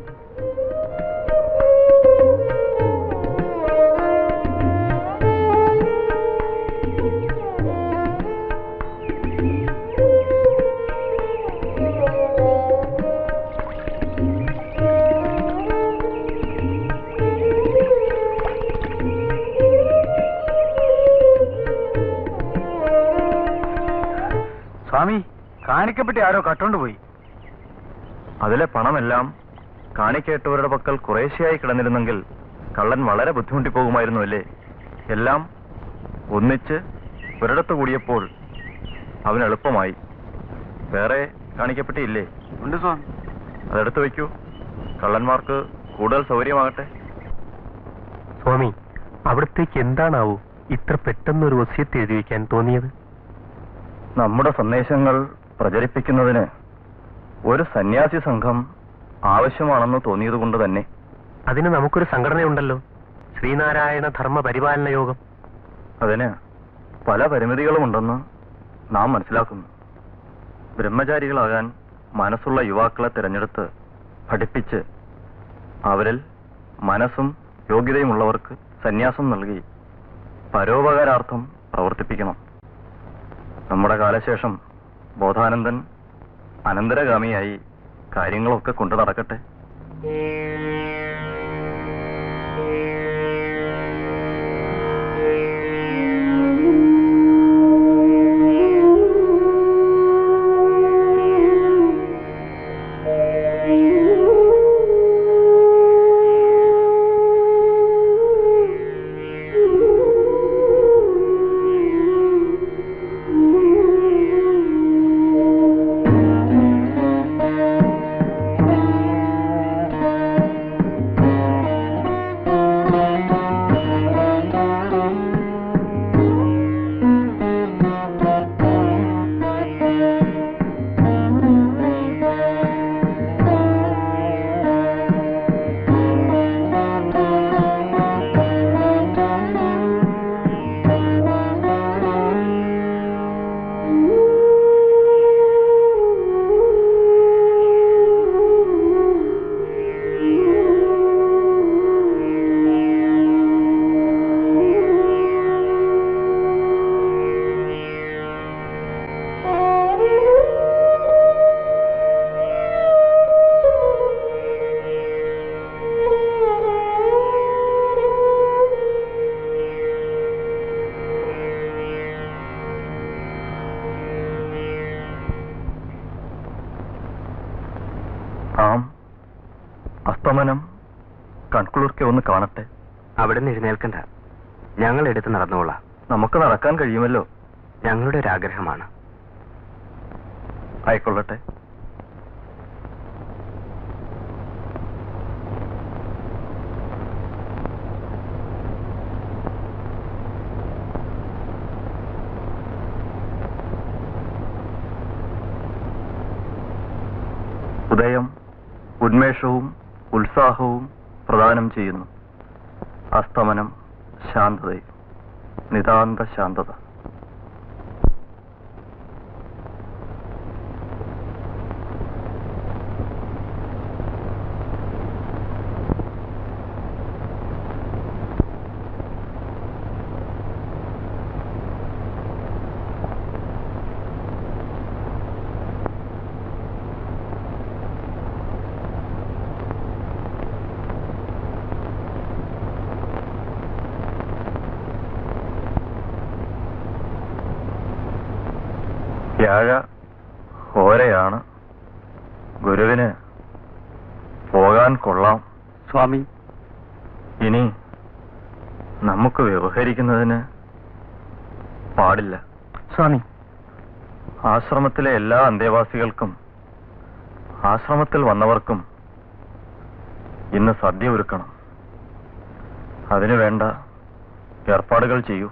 സ്വാമി, കാണിക്കപ്പെട്ടി ആരോ കട്ടോണ്ടുപോയി. അതിലെ പണമെല്ലാം കാണിക്കേട്ടവരുടെ പക്കൽ കുറേശ്ശെയായി കിടന്നിരുന്നെങ്കിൽ കള്ളൻ വളരെ ബുദ്ധിമുട്ടിപ്പോകുമായിരുന്നു അല്ലേ? എല്ലാം ഒന്നിച്ച് ഒരിടത്ത് കൂടിയപ്പോൾ അവന് എളുപ്പമായി. വേറെ കാണിക്കപ്പെട്ടിയില്ലേ? ഉണ്ട് സ്വാമി. അതെടുത്ത് വയ്ക്കൂ. കള്ളന്മാർക്ക് കൂടുതൽ സൗകര്യമാകട്ടെ. സ്വാമി, അവിടത്തേക്ക് എന്താണാവൂ ഇത്ര പെട്ടെന്നൊരു വസ്യത്ത് എഴുതി വയ്ക്കാൻ തോന്നിയത്? നമ്മുടെ സന്ദേശങ്ങൾ പ്രചരിപ്പിക്കുന്നതിന് ഒരു സന്യാസി സംഘം ആവശ്യമാണെന്ന് തോന്നിയതുകൊണ്ട് തന്നെ. അതിന് നമുക്കൊരു സംഘടനയുണ്ടല്ലോ, ശ്രീനാരായണ ധർമ്മ പരിപാലന യോഗം. അതിന് പല പരിമിതികളുമുണ്ടെന്ന് നാം മനസ്സിലാക്കുന്നു. ബ്രഹ്മചാരികളാകാൻ മനസ്സുള്ള യുവാക്കളെ തിരഞ്ഞെടുത്ത് പഠിപ്പിച്ച് അവരിൽ മനസ്സും യോഗ്യതയുമുള്ളവർക്ക് സന്യാസം നൽകി പരോപകാരാർത്ഥം പ്രവർത്തിപ്പിക്കണം. നമ്മുടെ കാലശേഷം ബോധാനന്ദൻ അനന്തരഗാമിയായി കാര്യങ്ങളൊക്കെ കൊണ്ടു നടക്കട്ടെ. അസ്തമനം കൺകുളിർക്കെ ഒന്ന് കാണട്ടെ. അവിടെ നിന്ന് എഴുന്നേൽക്കണ്ട, ഞങ്ങൾ എടുത്ത് നടന്നുകൊള്ളാം. നമുക്ക് നടക്കാൻ കഴിയുമല്ലോ. ഞങ്ങളുടെ ഒരു ആഗ്രഹമാണ്. ആയിക്കൊള്ളട്ടെ. ഉദയം ഉന്മേഷവും ഉത്സാഹവും പ്രദാനം ചെയ്യുന്നു. അസ്തമനം ശാന്തതയും, നിതാന്ത ശാന്തത. വ്യാഴ ഹോരയാണ്. ഗുരുവിന് പോകാൻ കൊള്ളാം. സ്വാമി, ഇനി നമുക്ക് വ്യവഹരിക്കുന്നതിന് പാടില്ല. സ്വാമി, ആശ്രമത്തിലെ എല്ലാ അന്തേവാസികൾക്കും ആശ്രമത്തിൽ വന്നവർക്കും ഇന്ന് സദ്യ ഒരുക്കണം. അതിനു വേണ്ട ഏർപ്പാടുകൾ ചെയ്യൂ.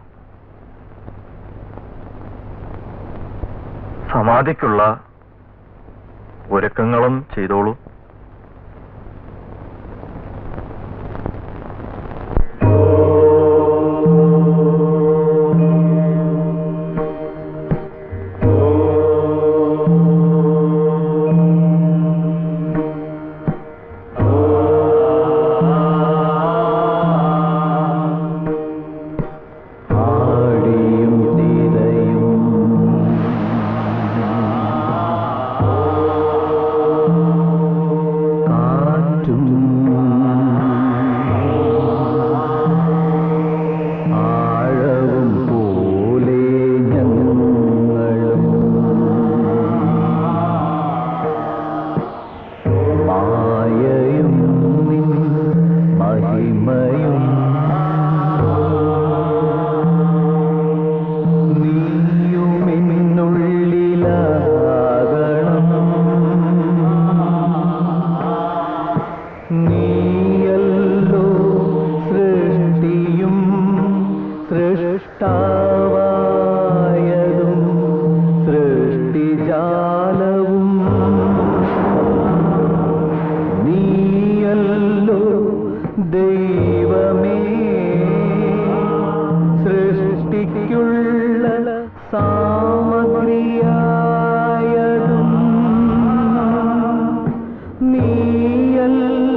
സമാധിക്കുള്ള ഒരുക്കങ്ങളും ചെയ്തോളൂ. നീയല്ലോ